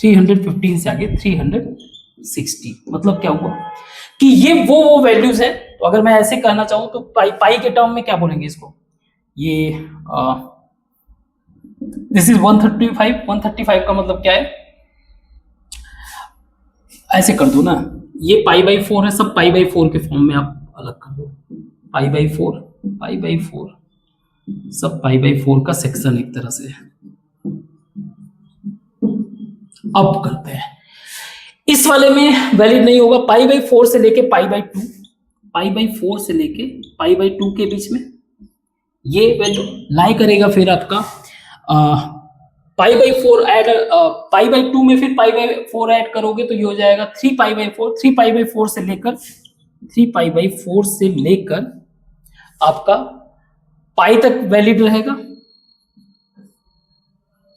360, मतलब क्या हुआ कि ये वो वैल्यूज है। तो अगर मैं ऐसे कहना चाहूं तो पाई के टर्म में क्या बोलेंगे इसको, ये दिस इज 135 का मतलब क्या है, ऐसे कर दो ना, ये π/4 है, सब π/4 के फॉर्म में आप अलग कर दो, π/4 सब π/4 का सेक्शन एक तरह से। अब करते हैं, इस वाले में वैलिड नहीं होगा, π/4 से लेके π/2, π/4 से लेके π/2 के बीच में ये वैल्यू लाई करेगा, फिर आपका π/4 ऐड, π/2 में फिर π/4 ऐड करोगे तो ये हो जाएगा 3π/4, 3π/4 से लेकर आपका पाई तक वैलिड रहेगा।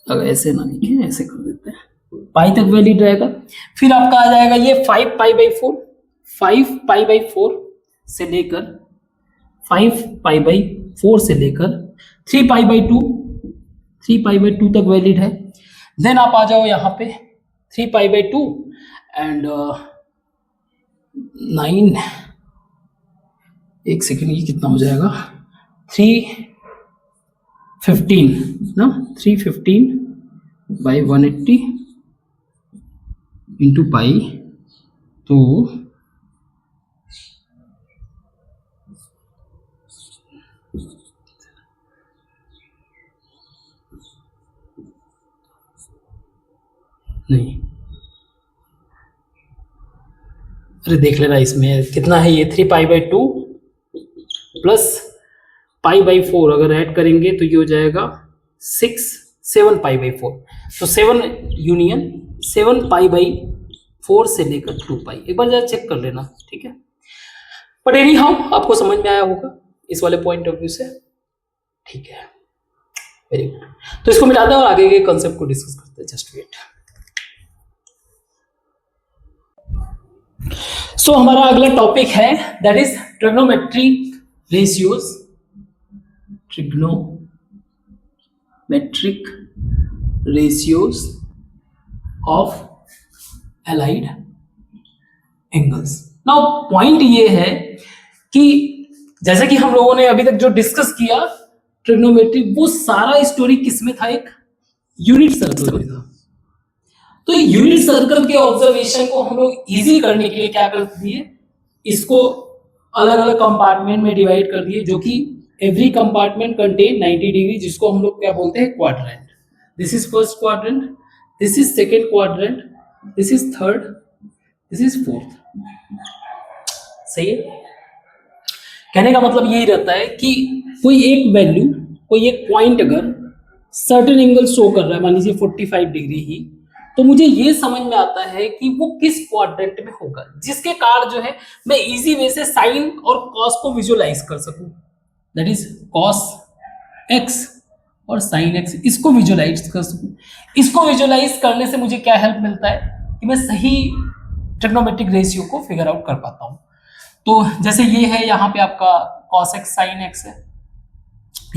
अगर ऐसे ना लिखे, ऐसे कर देते हैं, पाई तक वैलिड रहेगा। फिर आपका आ जाएगा ये 5π/4, 5π/4 से लेकर 5π/4 से लेकर 3π/2 तक वैलिड है। देन आप आ जाओ यहाँ पे 3π/2 एंड 9, एक सेकेंड, ये कितना हो जाएगा, 315 ना, 315/180 इंटू पाई, तो नहीं, अरे देख लेना इसमें कितना है, ये 3π/2 प्लस π/4 अगर ऐड करेंगे तो ये हो जाएगा 7π/4, तो 7 यूनियन 7π/4 से लेकर 2π, एक बार जरा चेक कर लेना, ठीक है। बट एनी हाउ आपको समझ में आया होगा इस वाले पॉइंट ऑफ व्यू से, ठीक है, वेरी गुड। तो इसको मिटाते हैं और आगे के कॉन्सेप्ट को डिस्कस करते हैं, जस्ट वेट। सो हमारा अगला टॉपिक है that is trigonometric ratios, trigonometric ratios of allied angles. Now point ये है कि जैसे कि हम लोगों ने अभी तक जो डिस्कस किया ट्रिग्नोमेट्री, वो सारा स्टोरी किसमें था, एक यूनिट सर्कल में था। तो यूनिट सर्कल के ऑब्जर्वेशन को हम लोग इजी करने के लिए क्या कर दिए, इसको अलग अलग कंपार्टमेंट में डिवाइड कर दिए, जो कि एवरी कंपार्टमेंट कंटेन 90 डिग्री, जिसको हम लोग क्या बोलते हैं, quadrant. This is first quadrant, this is second quadrant, this is third, this is fourth. सही है, कहने का मतलब यही रहता है कि कोई एक वैल्यू, कोई एक पॉइंट अगर सर्टेन एंगल शो कर रहा है, मान लीजिए 45 डिग्री ही, तो मुझे ये समझ में आता है कि वो किस क्वाड्रेंट में होगा, जिसके कारण जो है मैं इजी वे से साइन और कॉस को विजुअलाइज कर सकूं, दैट इज कॉस एक्स और साइन एक्स, इसको विजुअलाइज कर सकूं। इसको विजुअलाइज करने से मुझे क्या हेल्प मिलता है कि मैं सही ट्रिग्नोमेट्रिक रेशियो को फिगर आउट कर पाता हूं। तो जैसे ये है, यहाँ पे आपका कॉस एक्स साइन एक्स है,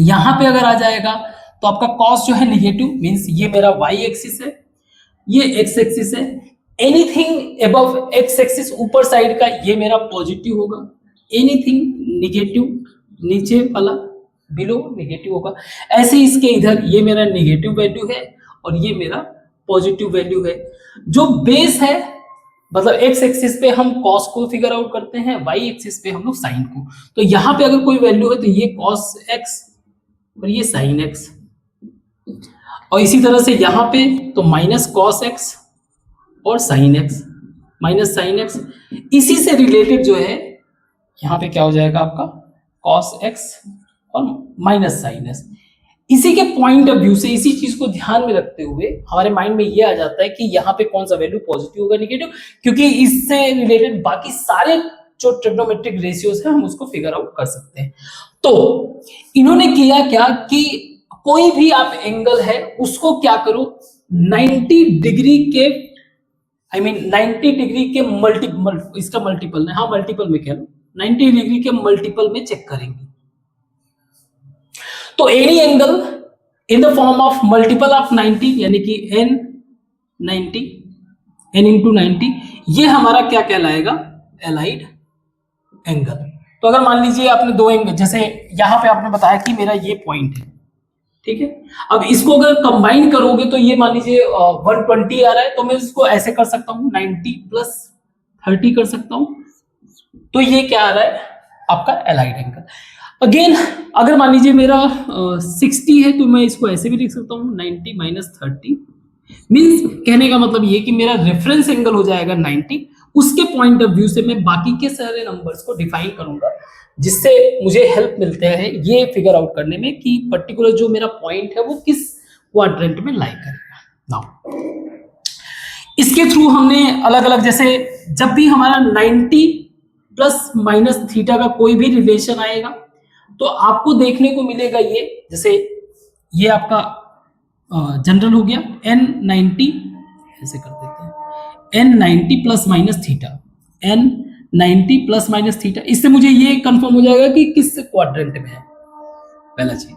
यहाँ पे अगर आ जाएगा तो आपका कॉस जो है निगेटिव, मीन्स ये मेरा वाई एक्सिस है, ये एक्स एक्सिस है, एनीथिंग अबव एक्स एक्सिस ऊपर साइड का ये मेरा पॉजिटिव होगा, एनीथिंग निगेटिव नीचे वाला बिलो नेगेटिव होगा। ऐसे इसके इधर ये मेरा नेगेटिव वैल्यू है और ये मेरा पॉजिटिव वैल्यू है। जो बेस है मतलब एक्स एक्सिस पे हम कॉस को फिगर आउट करते हैं, वाई एक्सिस पे हम लोग साइन को। तो यहाँ पे अगर कोई वैल्यू है तो ये कॉस एक्स और ये साइन एक्स, और इसी तरह से यहाँ पे तो माइनस कॉस एक्स और sine x, minus sine x. इसी से रिलेटेड जो है यहाँ पे क्या हो जाएगा आपका कॉस एक्स और माइनस साइन एक्स। इसी के पॉइंट ऑफ व्यू से, इसी चीज को ध्यान में रखते हुए हमारे माइंड में ये आ जाता है कि यहाँ पे कौन सा वैल्यू पॉजिटिव होगा नेगेटिव, क्योंकि इससे रिलेटेड बाकी सारे जो ट्रिग्नोमेट्रिक रेशियोज है हम उसको फिगर आउट कर सकते हैं। तो इन्होंने किया क्या कि कोई भी आप एंगल है उसको क्या करो 90 डिग्री के 90 डिग्री के इसका मल्टीपल में, हाँ मल्टीपल में कह लो, 90 डिग्री के मल्टीपल में चेक करेंगे। तो any angle in the form of multiple of 90 यानी कि n 90 n इंटू 90, ये हमारा क्या कहलाएगा एलाइड एंगल। तो अगर मान लीजिए आपने दो एंगल, जैसे यहां पे आपने बताया कि मेरा ये पॉइंट है, ठीक है, अब इसको अगर कंबाइन करोगे तो ये मान लीजिए 120 आ रहा है, तो मैं इसको ऐसे कर सकता हूं 90 प्लस 30 कर सकता हूं, तो ये क्या आ रहा है आपका एलाइड एंगल। अगेन अगर मान लीजिए मेरा 60 है तो मैं इसको ऐसे भी लिख सकता हूँ 90 माइनस 30, मीन्स कहने का मतलब ये कि मेरा रेफरेंस एंगल हो जाएगा 90। उसके पॉइंट ऑफ व्यू से मैं बाकी के सारे नंबर्स को डिफाइन करूंगा, जिससे मुझे हेल्प मिलते हैं ये फिगर आउट करने में कि पर्टिकुलर जो मेरा पॉइंट है वो किस क्वाड्रेंट में लाई करेगा। नाउ इसके थ्रू हमने अलग अलग, जैसे जब भी हमारा 90 प्लस माइनस थीटा का कोई भी रिलेशन आएगा तो आपको देखने को मिलेगा ये, जैसे ये आपका जनरल हो गया n90, ऐसे कर देते हैं n90 plus minus theta, n90 plus minus theta, इससे मुझे ये कंफर्म हो जाएगा कि किस क्वाड्रेंट में है, पहला चीज,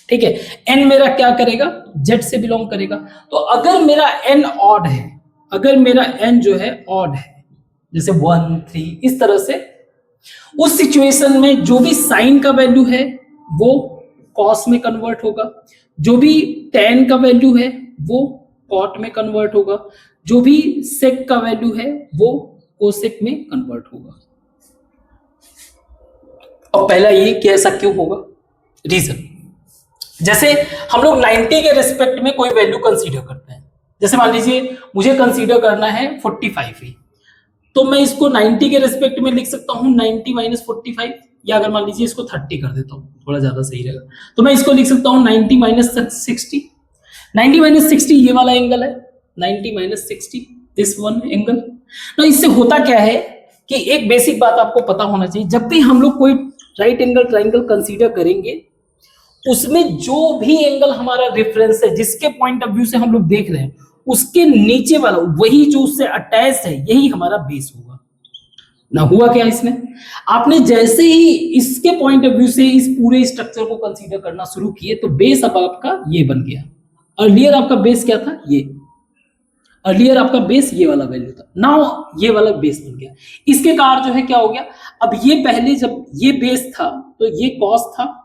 ठीक है। n मेरा क्या करेगा z से बिलोंग करेगा। तो अगर मेरा n ऑड है, अगर मेरा n जो है ऑड है, जैसे 1 3 इस तरह से, उस सिचुएशन में जो भी साइन का वैल्यू है वो कॉस में कन्वर्ट होगा, जो भी tan का वैल्यू है वो कॉट में कन्वर्ट होगा, जो भी सेक का वैल्यू है वो कोसेक में कन्वर्ट होगा। और पहला ये कि ऐसा क्यों होगा, रीजन, जैसे हम लोग 90 के रिस्पेक्ट में कोई वैल्यू कंसीडर करते हैं, जैसे मान लीजिए मुझे कंसीडर करना है 45 ही, तो मैं इसको 90 के रिस्पेक्ट में लिख सकता हूं 90 माइनस 45, या अगर मान लीजिए इसको 30 कर देता हूं, थोड़ा ज्यादा सही रहेगा, तो मैं इसको लिख सकता हूं 90 माइनस 60। 90 माइनस 60 ये वाला एंगल है, 90 माइनस 60 दिस वन एंगल। तो इससे होता क्या है कि एक बेसिक बात आपको पता होना चाहिए, जब भी हम लोग कोई राइट एंगल ट्राइंगल कंसीडर करेंगे उसमें जो भी एंगल हमारा रेफरेंस है, जिसके पॉइंट ऑफ व्यू से हम लोग देख रहे हैं, उसके नीचे वाला वही जो उससे अटैच है यही हमारा बेस होगा ना। हुआ क्या इसमें, आपने जैसे ही इसके पॉइंट ऑफ व्यू से इस पूरे स्ट्रक्चर को कंसीडर करना शुरू किए तो बेस अब आपका ये बन गया। अर्लियर आपका बेस क्या था, ये अर्लियर आपका बेस ये वाला वैल्यू था, नाउ ये वाला बेस बन गया। इसके कारण जो है क्या हो गया, अब ये पहले जब ये बेस था तो ये कॉस था,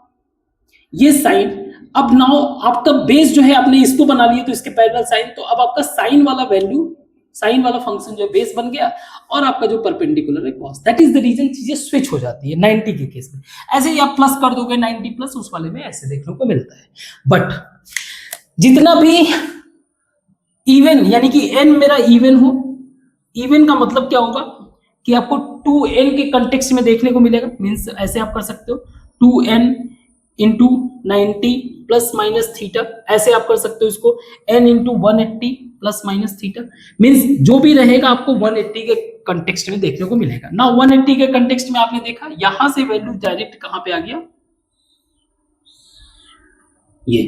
ये साइन, अब नाउ आपका बेस जो है आपने इसको बना लिया तो इसके पैरेलल साइन, तो अब आपका साइन वाला वैल्यू, साइन वाला फंक्शन जो बेस बन गया और आपका जो परपेंडिकुलर है cos. That is the reason चीजें स्विच हो जाती है 90 के केस में। ऐसे ही आप प्लस कर दोगे 90 प्लस, उस वाले में ऐसे देखने को मिलता है। बट जितना भी इवन यानी कि n मेरा इवन हो, इवन का मतलब क्या होगा कि आपको 2n के कंटेक्स्ट में देखने को मिलेगा, मीन्स ऐसे आप कर सकते हो 2n into 90 plus minus theta, ऐसे आप कर सकते हो इसको n into 180 plus minus theta, means जो भी रहेगा आपको 180 के कंटेक्स्ट में देखने को मिलेगा ना। 180 के कंटेक्स्ट में आपने देखा यहां से वैल्यू डायरेक्ट कहां पे आ गया, ये।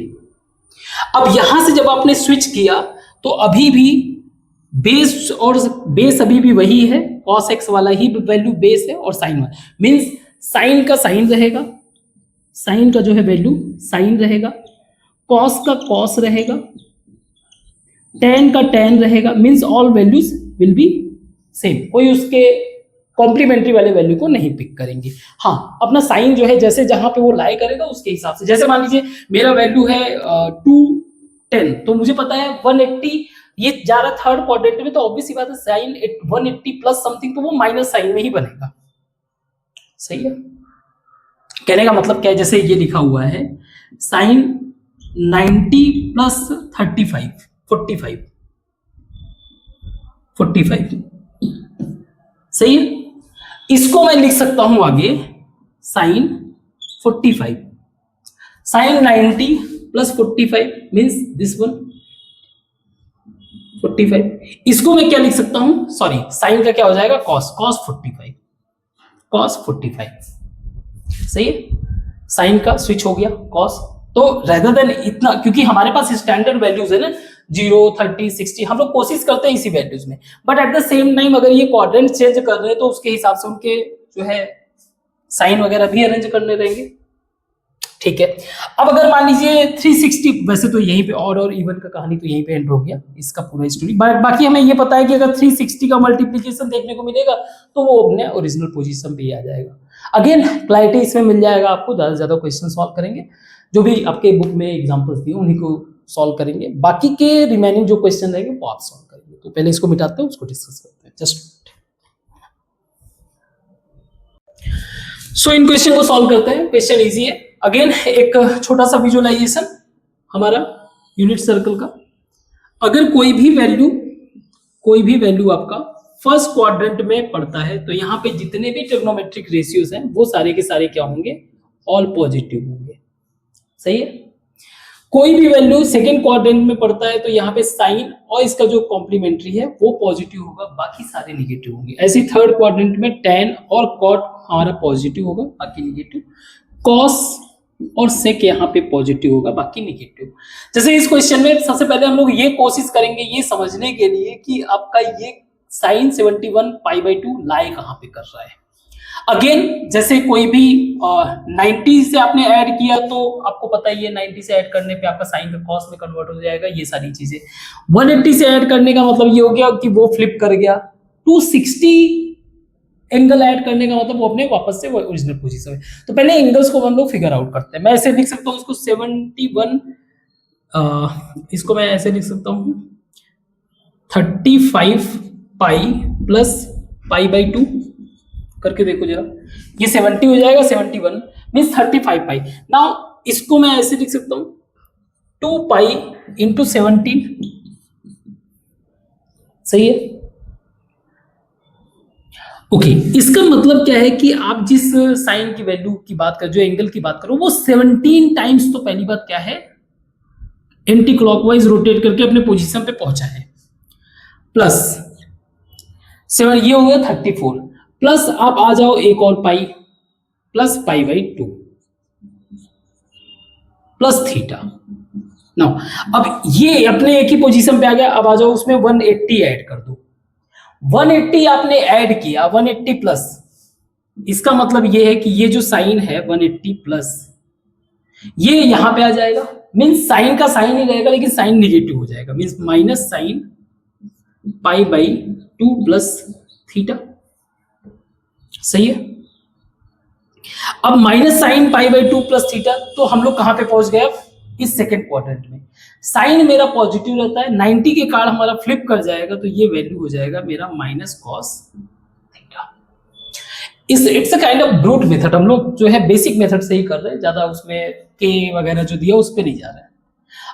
अब यहां से जब आपने स्विच किया तो अभी भी बेस और बेस अभी भी वही है, cos x वाला ही वैल्यू बेस है और साइन वाला, मीन्स साइन का साइन रहेगा, साइन का जो है वैल्यू साइन रहेगा, कॉस का कॉस रहेगा, tan का tan रहेगा, means all values will be same, कोई उसके कॉम्प्लीमेंट्री वाले वैल्यू को नहीं पिक करेंगे। हाँ, अपना साइन जो है जैसे जहां पे वो लाई करेगा उसके हिसाब से, जैसे मान लीजिए मेरा वैल्यू है 210, तो मुझे पता है 180 ये जा रहा थर्ड क्वाड्रेंट में, तो ऑब्वियस सी बात है साइन 180 प्लस समथिंग, तो वो माइनस साइन में ही बनेगा। सही है, कहने का मतलब क्या है, जैसे ये लिखा हुआ है साइन 90 प्लस 35 45 45, सही है। इसको मैं लिख सकता हूं आगे sine 45, sine 90 plus 45 means this one 45। इसको मैं क्या लिख सकता हूं, सॉरी साइन का क्या हो जाएगा कॉस, कॉस 45, कॉस 45, सही है। साइन का स्विच हो गया कॉस, तो रेदर देन इतना, क्योंकि हमारे पास स्टैंडर्ड वैल्यूज है ना 0 30 60, हम लोग कोशिश करते हैं इसी वैल्यूज में, but at the same time अगर ये क्वाड्रेंट चेंज कर रहे हैं तो उसके हिसाब से उनके जो है साइन वगैरह भी अरेंज करने रहेंगे। ठीक है, अब अगर मान लीजिए 360, वैसे तो यहीं पे ऑड और इवन का कहानी तो यहीं पे एंड हो गया इसका पूरा स्टोरी, बाकी हमें ये पता है कि अगर 360 का मल्टीप्लीकेशन देखने को मिलेगा तो वो अपने ओरिजिनल पोजीशन पे ही आ जाएगा। अगेन क्लैरिटी इसमें मिल जाएगा आपको, ज्यादा से ज्यादा क्वेश्चन सॉल्व करेंगे, जो भी आपके बुक में एग्जांपल्स दिए उन्हीं को सॉल्व करेंगे, बाकी के रिमेनिंग जो क्वेश्चन रहेंगे वो आप सॉल्व करेंगे। तो पहले इसको मिटाते हैं, उसको डिस्कस करते हैं। जस्ट सो इन क्वेश्चन को सॉल्व करते हैं, क्वेश्चन इजी है। अगेन एक छोटा सा विजुअलाइजेशन हमारा यूनिट सर्कल का, अगर कोई भी वैल्यू आपका फर्स्ट क्वाड्रेंट में पड़ता है तो यहाँ पे जितने भी ट्रिग्नोमेट्रिक रेशियोज हैं वो सारे के सारे क्या होंगे, ऑल पॉजिटिव होंगे। सही है, कोई भी वैल्यू सेकेंड क्वाड्रेंट में पड़ता है तो यहाँ पे साइन और इसका जो कॉम्प्लीमेंट्री है वो पॉजिटिव होगा, बाकी सारे निगेटिव होंगे। ऐसे थर्ड क्वाड्रेंट में tan और cot हमारा पॉजिटिव होगा, बाकी निगेटिव। cos और sec यहाँ पे पॉजिटिव होगा, बाकी निगेटिव। जैसे इस क्वेश्चन में सबसे पहले हम लोग ये कोशिश करेंगे ये समझने के लिए कि आपका ये साइन 71 π/2 लाई कहाँ पे कर रहा है। अगेन जैसे कोई भी 90 से आपने ऐड किया तो आपको पता ही है 90 से ऐड करने पे आपका साइन का कॉस में कन्वर्ट हो जाएगा, ये सारी चीजें। 180 से ऐड करने का मतलब ये हो गया कि वो फ्लिप कर गया। 260 एंगल ऐड करने का मतलब वो अपने वापस से ओरिजिनल पोजीशन में। तो पहले एंगल्स को हम लोग फिगर आउट करते हैं। मैं ऐसे लिख सकता हूँ इसको 71, इसको मैं ऐसे लिख सकता हूँ 35 पाई प्लस π/2 करके देखो जरा, ये 70 हो जाएगा, 71 मीन्स 35 पाई। नाउ इसको मैं ऐसे लिख सकता हूं 2 पाई इंटू 17, सही है। ओके, इसका मतलब क्या है कि आप जिस साइन की वैल्यू की बात कर, जो एंगल की बात करो, वो 17 टाइम्स, तो पहली बात क्या है एंटी क्लॉकवाइज रोटेट करके अपने पोजीशन पे पहुंचा है, प्लस 7 ये हो गया 34, प्लस आप आ जाओ एक और pi plus π/2 plus theta. Now अब ये अपने एक ही पोजीशन पे आ गया, अब आ जाओ उसमें 180 ऐड कर दो। 180 आपने ऐड किया, 180 प्लस, इसका मतलब ये है कि ये जो साइन है 180 प्लस ये यहां पे आ जाएगा, मीन्स साइन का साइन ही रहेगा लेकिन साइन निगेटिव हो जाएगा, means minus sine π/2 plus theta. सही है, अब माइनस साइन π/2 प्लस थीटा, तो हम लोग कहां पे पहुंच गए इस सेकेंड क्वाड्रेंट में। साइन मेरा पॉजिटिव रहता है, 90 के कार्ड हमारा फ्लिप कर जाएगा तो ये वैल्यू हो जाएगा मेरा minus cos theta. It's a kind of brute method, हम लोग जो है बेसिक मेथड से ही कर रहे हैं, ज्यादा उसमें के वगैरह जो दिया उस पर नहीं जा रहे हैं।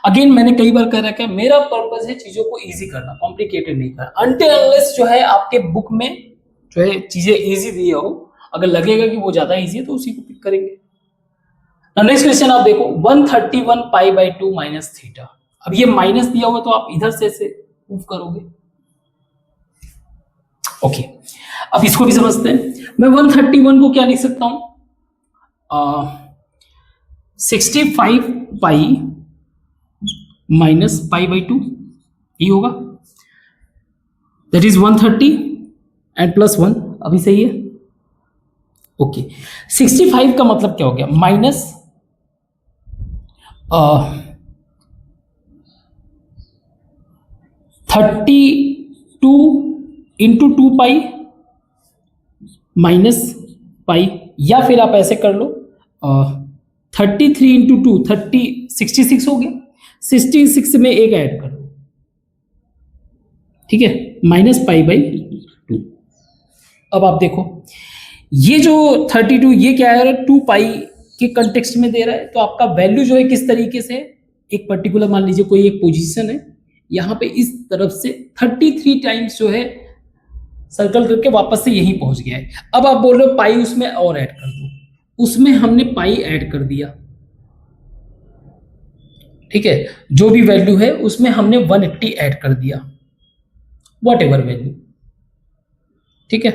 अगेन मैंने कई बार कह रखा है मेरा पर्पस है चीजों को इजी करना, कॉम्प्लिकेटेड नहीं करना, अनटिल अनलेस जो है आपके बुक में जो है चीजें इजी दी हो, अगर लगेगा कि वो ज्यादा इजी है तो उसी को पिक करेंगे। नेक्स्ट क्वेश्चन आप देखो 131 π/2 माइनस थीटा। अब ये माइनस दिया हुआ तो आप इधर से मूव करोगे। ओके, अब इसको भी समझते हैं। मैं 131 को क्या लिख सकता हूं, 65 पाई माइनस π/2 ये होगा, दैट इज 130 एंड प्लस 1, अभी सही है। ओके, 65 का मतलब क्या हो गया, माइनस 32 इंटू 2 पाई माइनस पाई, या फिर आप ऐसे कर लो 33 इंटू 2 66 हो गया, 66 में एक ऐड कर लो ठीक है, -π/2। अब आप देखो ये जो 32 ये क्या है, 2π के कंटेक्स्ट में दे रहा है, तो आपका वैल्यू जो है किस तरीके से, एक पर्टिकुलर मान लीजिए कोई एक पोजीशन है, यहाँ पे इस तरफ से 33 टाइम्स जो है सर्कल करके वापस से यहीं पहुंच गया है। अब आप बोल रहे हो पाई उसमें और ऐड कर दो, उसमें हमने पाई ऐड कर दिया, ठीक है, जो भी वैल्यू है उसमें हमने 180 ऐड कर दिया, वॉट एवर वैल्यू, ठीक है,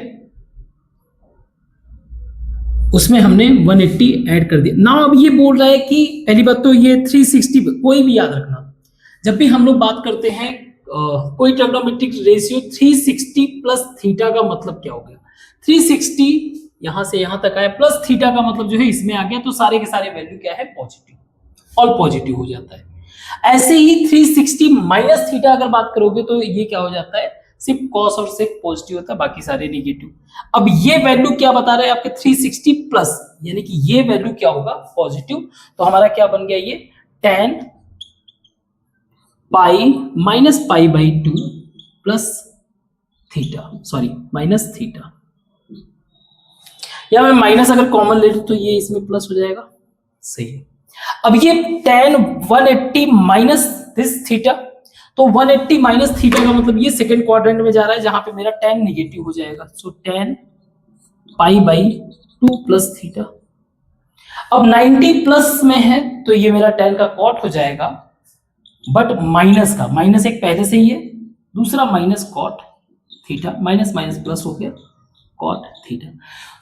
उसमें हमने 180 ऐड कर दिया ना। अब ये बोल रहा है कि पहली बात तो ये 360, कोई भी याद रखना, जब भी हम लोग बात करते हैं कोई ट्रिग्नोमेट्रिक रेशियो 360 प्लस थीटा का मतलब क्या हो गया, 360 यहां से यहां तक आया प्लस थीटा का मतलब जो है इसमें आ गया, तो सारे के सारे वैल्यू क्या है, पॉजिटिव, ऑल पॉजिटिव हो जाता है। ऐसे ही 360 माइनस थीटा अगर बात करोगे तो ये क्या हो जाता है, सिर्फ कॉस और सिर्फ पॉजिटिव होता है, बाकी सारे नेगेटिव। अब ये वैल्यू क्या बता रहा है आपके 360 प्लस, यानी कि ये वैल्यू क्या होगा, पॉजिटिव, तो हमारा क्या बन गया ये tan pi -π/2 plus theta, sorry minus theta, या मैं माइनस अगर कॉमन ले लूं तो ये इसमें प्लस हो जाएगा, सही है। अब ये tan 180 माइनस दिस थीटा, तो 180 माइनस थीटा का मतलब ये सेकंड क्वाड्रेंट में जा रहा है जहां पे मेरा tan निगेटिव हो जाएगा, सो tan π/2 प्लस थीटा। अब 90 प्लस में है तो ये मेरा tan का कॉट हो जाएगा, बट माइनस का, माइनस एक पहले से ही है, दूसरा minus cot theta, minus minus plus हो गया कॉट थीटा।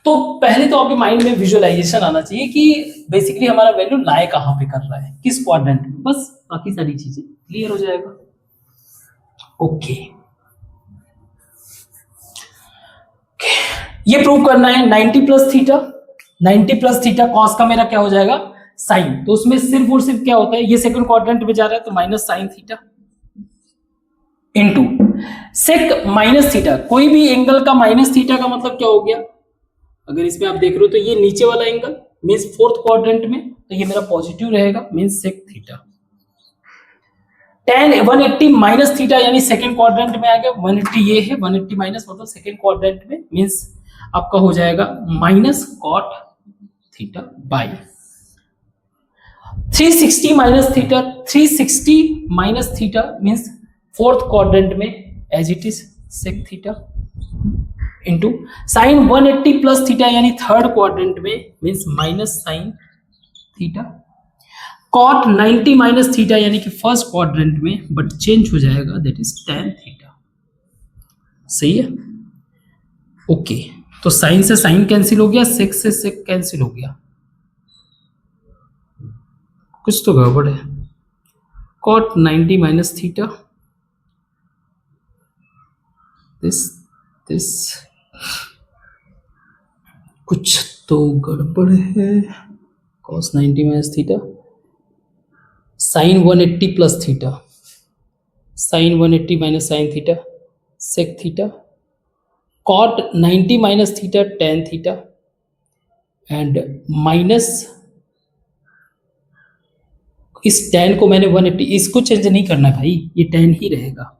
तो पहले तो आपके माइंड में विजुअलाइजेशन आना चाहिए कि बेसिकली हमारा वैल्यू लाए कहां पे कर रहा है, किस क्वाड्रेंट में, बस बाकी सारी चीजें क्लियर हो जाएगा। ओके, ये प्रूव करना है 90 plus theta, 90 plus theta cos का मेरा क्या हो जाएगा, साइन, तो उसमें सिर्फ और सिर्फ क्या होता है, ये सेकंड क्वाड्रेंट में जा रहा है तो minus sine theta into sec minus theta, कोई भी एंगल का माइनस थीटा का मतलब क्या हो गया, अगर इसमें आप देख रहे हो तो ये नीचे वाला एंगल मींस फोर्थ क्वाड्रेंट में, तो ये मेरा पॉजिटिव रहेगा, means sec theta. tan 180 minus theta यानी सेकंड क्वाड्रेंट में आ गया, 180 ये है, 180 माइनस मतलब सेकंड क्वाड्रेंट में, मींस आपका हो जाएगा minus cot theta by 360 minus theta, 360 minus theta means fourth quadrant में as it is sec theta into sine 180 plus theta यानी थर्ड क्वाड्रेंट में means minus sine theta, cot 90 minus theta यानी कि first quadrant में but change हो जाएगा, that is tan theta, सही है। ओके, तो साइन से साइन कैंसिल हो गया, सेक से सेक कैंसिल हो गया, कुछ तो गड़बड़ है, कॉट 90 माइनस थीटा, दिस कुछ तो गड़बड़ है, cos 90 minus theta, sine 180 plus theta, sine 180 minus sine theta, sec theta, cot 90 minus theta tan theta and minus इस tan को मैंने 180, इसको चेंज नहीं करना भाई, ये tan ही रहेगा,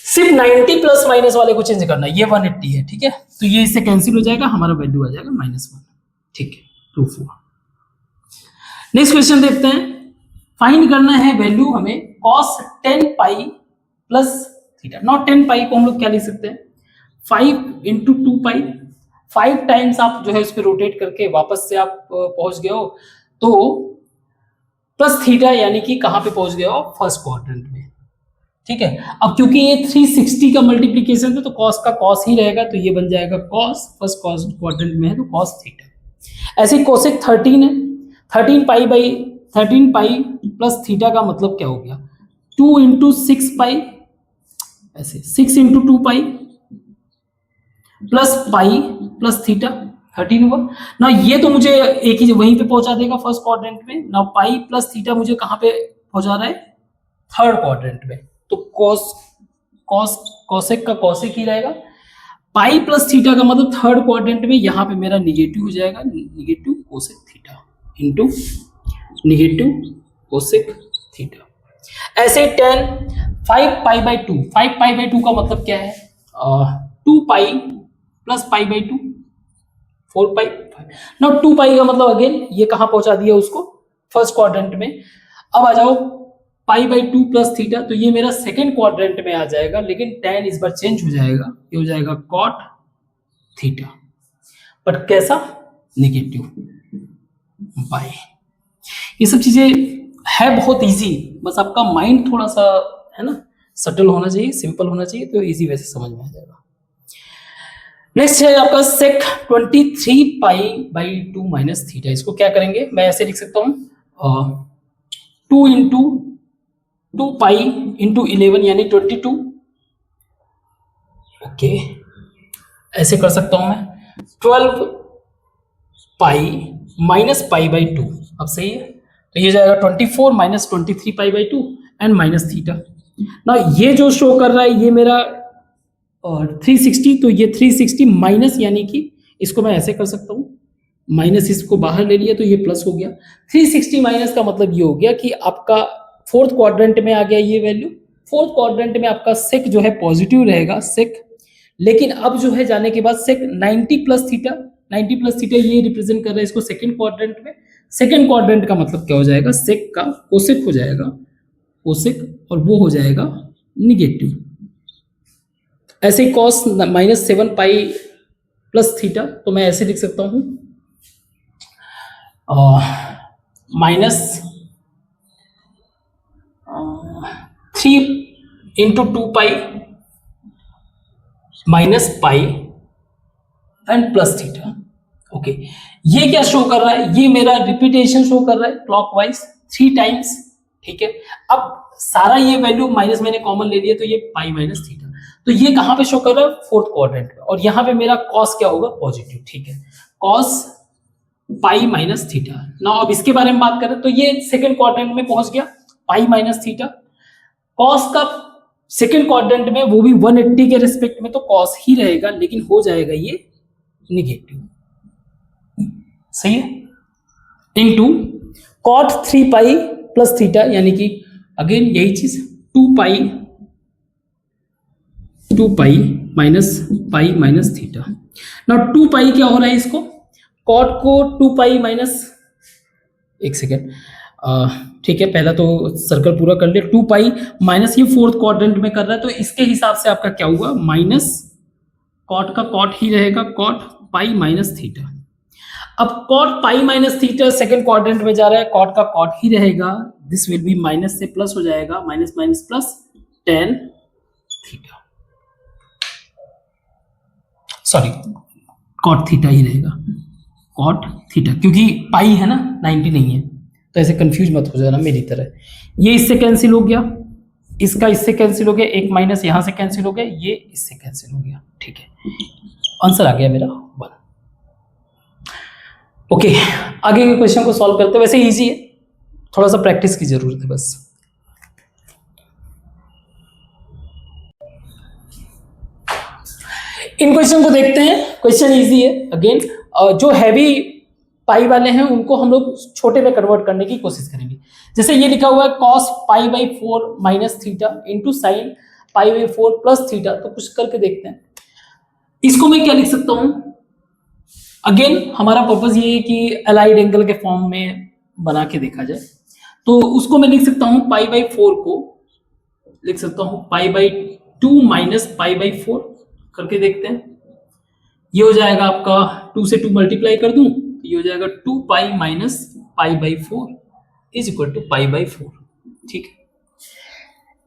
सिर्फ 90 प्लस माइनस वाले को चेंज करना, ये 180 है, ठीक है, तो ये इससे कैंसिल हो जाएगा, हमारा वैल्यू आ जाएगा -1, ठीक है, प्रूफ हुआ। नेक्स्ट क्वेश्चन देखते हैं, फाइंड करना है वैल्यू हमें cos 10 pi plus theta, not 10 पाई को हम लोग क्या लिख सकते हैं, 5 इंटू 2 पाई, 5 टाइम्स आप जो है उस पर रोटेट करके वापस से आप पहुंच गए हो, तो प्लस थीटा यानी कि कहां पे पहुंच गए हो, फर्स्ट क्वाड्रेंट में, ठीक है। अब क्योंकि ये 360 का मल्टीप्लीकेशन है तो cos का cos ही रहेगा, तो ये बन जाएगा cos, फर्स्ट cos क्वाड्रेंट में है तो cos थीटा। ऐसे कोसेक 13 है, 13 पाई प्लस थीटा का मतलब क्या हो गया, 2 इंटू 6 पाई, ऐसे 6 इंटू 2 पाई प्लस थीटा 13 हुआ ना, ये तो मुझे एक ही वहीं पे पहुंचा देगा फर्स्ट क्वाड्रेंट में ना, पाई प्लस थीटा मुझे कहां पे पहुंचा रहा है, थर्ड क्वाड्रेंट में, तो कोसेक का कोसेक ही रहेगा, पाई प्लस थीटा का मतलब थर्ड क्वाड्रेंट में, यहां पे मेरा निगेटिव हो जाएगा, negative cosec theta into negative cosec theta. ऐसे 10 5 पाई बाई 2, 5 पाई बाई 2 का मतलब क्या है, 2 pi plus pi by 2, 4 pi. Now 2 पाई का मतलब अगेन ये कहां पहुंचा दिया उसको, फर्स्ट क्वाड्रेंट में। अब आ जाओ पाई बाई 2 प्लस थीटा, तो ये मेरा सेकेंड क्वाड्रेंट में आ जाएगा, लेकिन tan इस बार चेंज हो जाएगा, ये हो जाएगा कॉट थीटा, बट कैसा, नेगेटिव बाय। ये सब चीजें है बहुत इजी, बस आपका माइंड थोड़ा सा है ना सटल होना चाहिए, सिंपल होना चाहिए, तो इजी वैसे समझ में आ जाएगा। नेक्स्ट है आपका सेक 23 पाई बाई 2 माइनस थीटा। इसको क्या करेंगे, मैं ऐसे लिख सकता हूँ 2 इंटू 2 पाई इंटू 11 यानी 22। ओके, ऐसे कर सकता हूं मैं 12 पाई माइनस पाई बाई 2। अब सही है, तो ये जाएगा 24 minus 23 pi by 2 and minus theta. ना ये जो शो कर रहा है ये मेरा 360, तो ये 360 माइनस, यानी कि इसको मैं ऐसे कर सकता हूँ, माइनस इसको बाहर ले लिया तो ये प्लस हो गया। 360 माइनस का मतलब ये हो गया कि आपका फोर्थ क्वाड्रेंट में आ गया ये वैल्यू। फोर्थ क्वाड्रेंट में आपका सेक जो है पॉजिटिव रहेगा, सेक, लेकिन अब जो है जाने के बाद सेक 90 प्लस थीटा, 90 प्लस थीटा ये रिप्रेजेंट कर रहा है इसको सेकंड क्वाड्रेंट में। सेकंड क्वाड्रेंट का मतलब क्या हो जाएगा, सेक का कोसेक हो जाएगा, कोसेक, और वो हो जाएगा निगेटिव। ऐसे ही cos minus 7 pi plus theta, तो मैं ऐसे लिख सकता हूं minus 3 into 2 pi minus pi and plus theta. Okay, ये क्या शो कर रहा है, ये मेरा रिपीटेशन शो कर रहा है क्लॉकवाइज 3 टाइम्स। ठीक है, अब सारा ये वैल्यू माइनस मैंने कॉमन ले लिया, तो ये पाई माइनस थीटा, तो ये कहां पे शो कर रहा है, फोर्थ क्वाड्रेंट में, और यहां पे मेरा कॉस क्या होगा, पॉजिटिव। ठीक है, cos pi minus theta. Now अब इसके बारे में बात करें तो ये सेकंड क्वाड्रेंट में पहुंच गया, पाई माइनस थीटा। कॉस का सेकंड क्वाड्रेंट में, वो भी 180 के रिस्पेक्ट में, तो कॉस ही रहेगा, लेकिन हो जाएगा ये निगेटिव। सही है, into cot 3 pi plus theta, यानी कि अगेन यही चीज 2 pi minus pi minus theta. Now 2 pi क्या हो रहा है, इसको कॉट को 2 पाई माइनस, एक सेकेंड, ठीक है, पहला तो सर्कल पूरा कर ले, 2 पाई माइनस, ये फोर्थ क्वाड्रेंट में कर रहा है, तो इसके हिसाब से आपका क्या हुआ, माइनस कॉट का कॉट ही रहेगा, कॉट पाई माइनस थीटा। अब cot pi minus theta second quadrant में जा रहा है, कॉट का कॉट ही रहेगा, दिस विल बी माइनस से प्लस हो जाएगा, minus minus plus tan theta, sorry cot theta ही रहेगा, कॉट थीटा, क्योंकि पाई है ना 90 नहीं है, तो ऐसे कंफ्यूज मत हो जाना मेरी तरह। ये इससे कैंसिल हो गया, इसका इससे कैंसिल हो गया, एक माइनस यहां से कैंसिल हो गया, ये इससे कैंसिल हो गया। ठीक है, आंसर आ गया मेरा 1। ओके, आगे के क्वेश्चन को सॉल्व करते हैं। वैसे इजी है, थोड़ा सा प्रैक्टिस की जरूरत है बस। इन क्वेश्चन को देखते हैं, क्वेश्चन इजी है अगेन। जो हैवी पाई वाले हैं उनको हम लोग छोटे में कन्वर्ट करने की कोशिश करेंगे। जैसे ये लिखा हुआ है cos pi by 4 minus theta into sine pi by 4 plus theta, तो कुछ करके देखते हैं। इसको मैं क्या लिख सकता हूं, अगेन हमारा पर्पस ये है कि अलाइड एंगल के फॉर्म में बना के देखा जाए, तो उसको मैं लिख सकता हूं पाई बाई 4 को लिख सकता हूं pi by 2 minus pi by 4 करके देखते हैं। ये हो जाएगा आपका 2 से 2 मल्टीप्लाई कर दूं, तो ये हो जाएगा 2 pi minus pi by 4 is equal to pi by 4। ठीक है,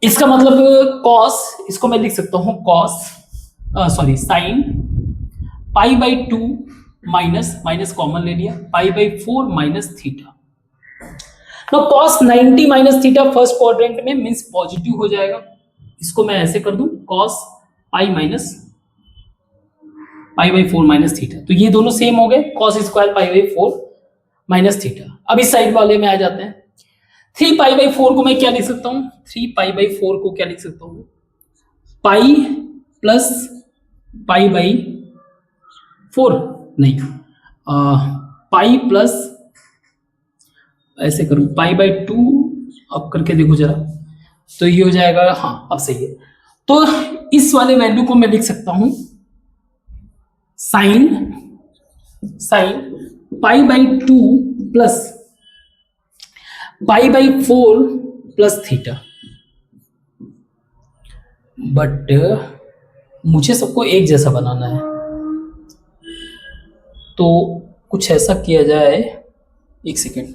इसका मतलब कॉस, इसको मैं लिख सकता हूं cos sorry sine pi by 2 minus minus common ले लिया, पाई by 4 minus theta. Now cos 90 minus theta first quadrant में मींस पॉजिटिव हो जाएगा, इसको मैं ऐसे कर दूं cos pi minus pi by 4 minus theta, तो ये दोनों सेम हो गए, cos square pi by 4 minus theta. अब इस साइड वाले में आ जाते हैं, 3 पाई बाई 4 को मैं क्या लिख सकता हूं, 3 पाई बाई 4 को क्या लिख सकता हूं, पाई प्लस पाई बाई 4 नहीं, पाई प्लस ऐसे करूं पाई बाई 2, अब करके देखो जरा, तो ये हो जाएगा, हाँ अब सही है। तो इस वाले वैल्यू को मैं लिख सकता हूं sine pi by 2 plus pi by 4 plus theta. But मुझे सबको एक जैसा बनाना है, तो कुछ ऐसा किया जाए, एक सेकेंड,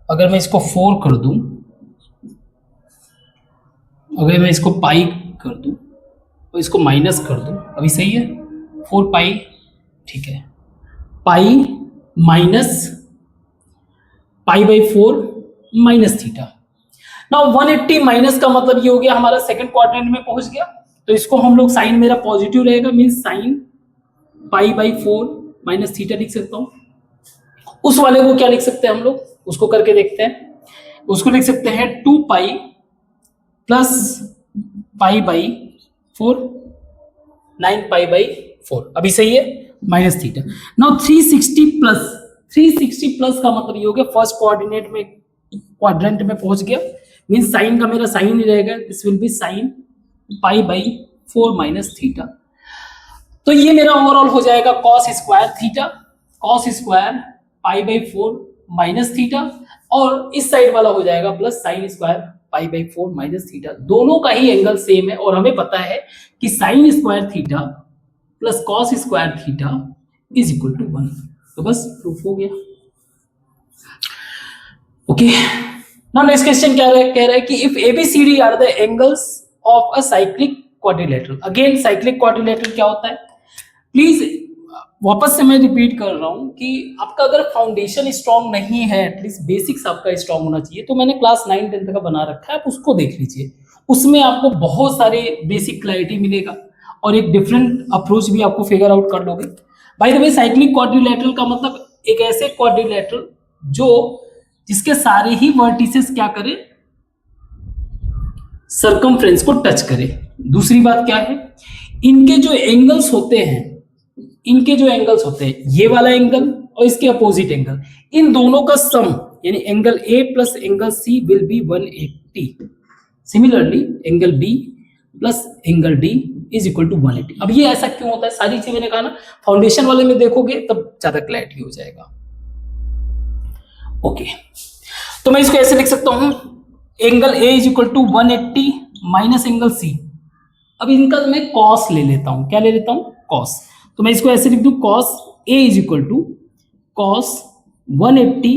अगर मैं इसको 4 कर दूं, अगर मैं इसको पाई कर दूं और इसको माइनस कर दूं, अभी सही है, 4 पाई, ठीक है, पाई minus pi by 4 minus theta. Now 180 minus का मतलब ये हो गया हमारा सेकंड क्वाड्रेंट में पहुंच गया, तो इसको हम लोग साइन मेरा पॉजिटिव रहेगा, means sine pi by 4 minus theta लिख सकता हूं। उस वाले को क्या लिख सकते हैं हम लोग, उसको करके देखते हैं। उसको लिख सकते हैं 2 pi plus pi by 4, 9 pi by 4, अभी सही है, माइनस थीटा। नाउ 360 प्लस का मतलब ये हो गया फर्स्ट कोऑर्डिनेट में, क्वाड्रेंट में पहुंच गया, मींस साइन का मेरा साइन ही रहेगा, this will B sine pi by 4 minus theta. तो ये मेरा ओवरऑल हो जाएगा cos square theta, cos square pi by 4 minus theta, और इस साइड वाला हो जाएगा plus sign square pi by 4 minus theta. दोनों का ही एंगल सेम है, और हमें पता है कि sine square theta plus cos square theta is equal to 1। तो बस प्रूफ हो गया। ओके, नाउ नेक्स्ट क्वेश्चन क्या कह रहा है कि if ABCD are the angles of a cyclic quadrilateral. Again cyclic quadrilateral क्या होता है, प्लीज वापस से मैं रिपीट कर रहा हूं कि आपका अगर फाउंडेशन स्ट्रांग नहीं है, एटलीस्ट बेसिक्स आपका स्ट्रांग होना चाहिए। तो मैंने क्लास 9 10 का बना रखा है, आप उसको देख लीजिए, उसमें आपको बहुत सारे बेसिक क्लैरिटी मिलेगा और एक डिफरेंट अप्रोच भी आपको फिगर आउट कर लोगे। Bye the way, cyclic quadrilateral का मतलब एक ऐसे क्वाड्रिलेटरल जो जिसके सारे ही वर्टिसेस क्या करे, सर्कमफ्रेंस को टच करे। दूसरी बात क्या है, इनके जो एंगल्स होते हैं, इनके जो एंगल्स होते हैं, ये वाला एंगल और इसके अपोजिट एंगल, इन दोनों का सम यानी angle A plus angle C will be 180। Similarly angle B plus angle D is equal to 180। अब ये ऐसा क्यों होता है, सारी चीजें मैंने कहा ना, फाउंडेशन वाले में देखोगे तब ज्यादा क्लैरिटी हो जाएगा। ओके, तो मैं इसको ऐसे लिख सकता हूं, angle A is equal to 180 minus angle C. अब इनका मैं कॉस ले लेता हूं, क्या ले लेता हूं, कॉस। तो मैं इसको ऐसे लिख दूं, cos A is equal to cos 180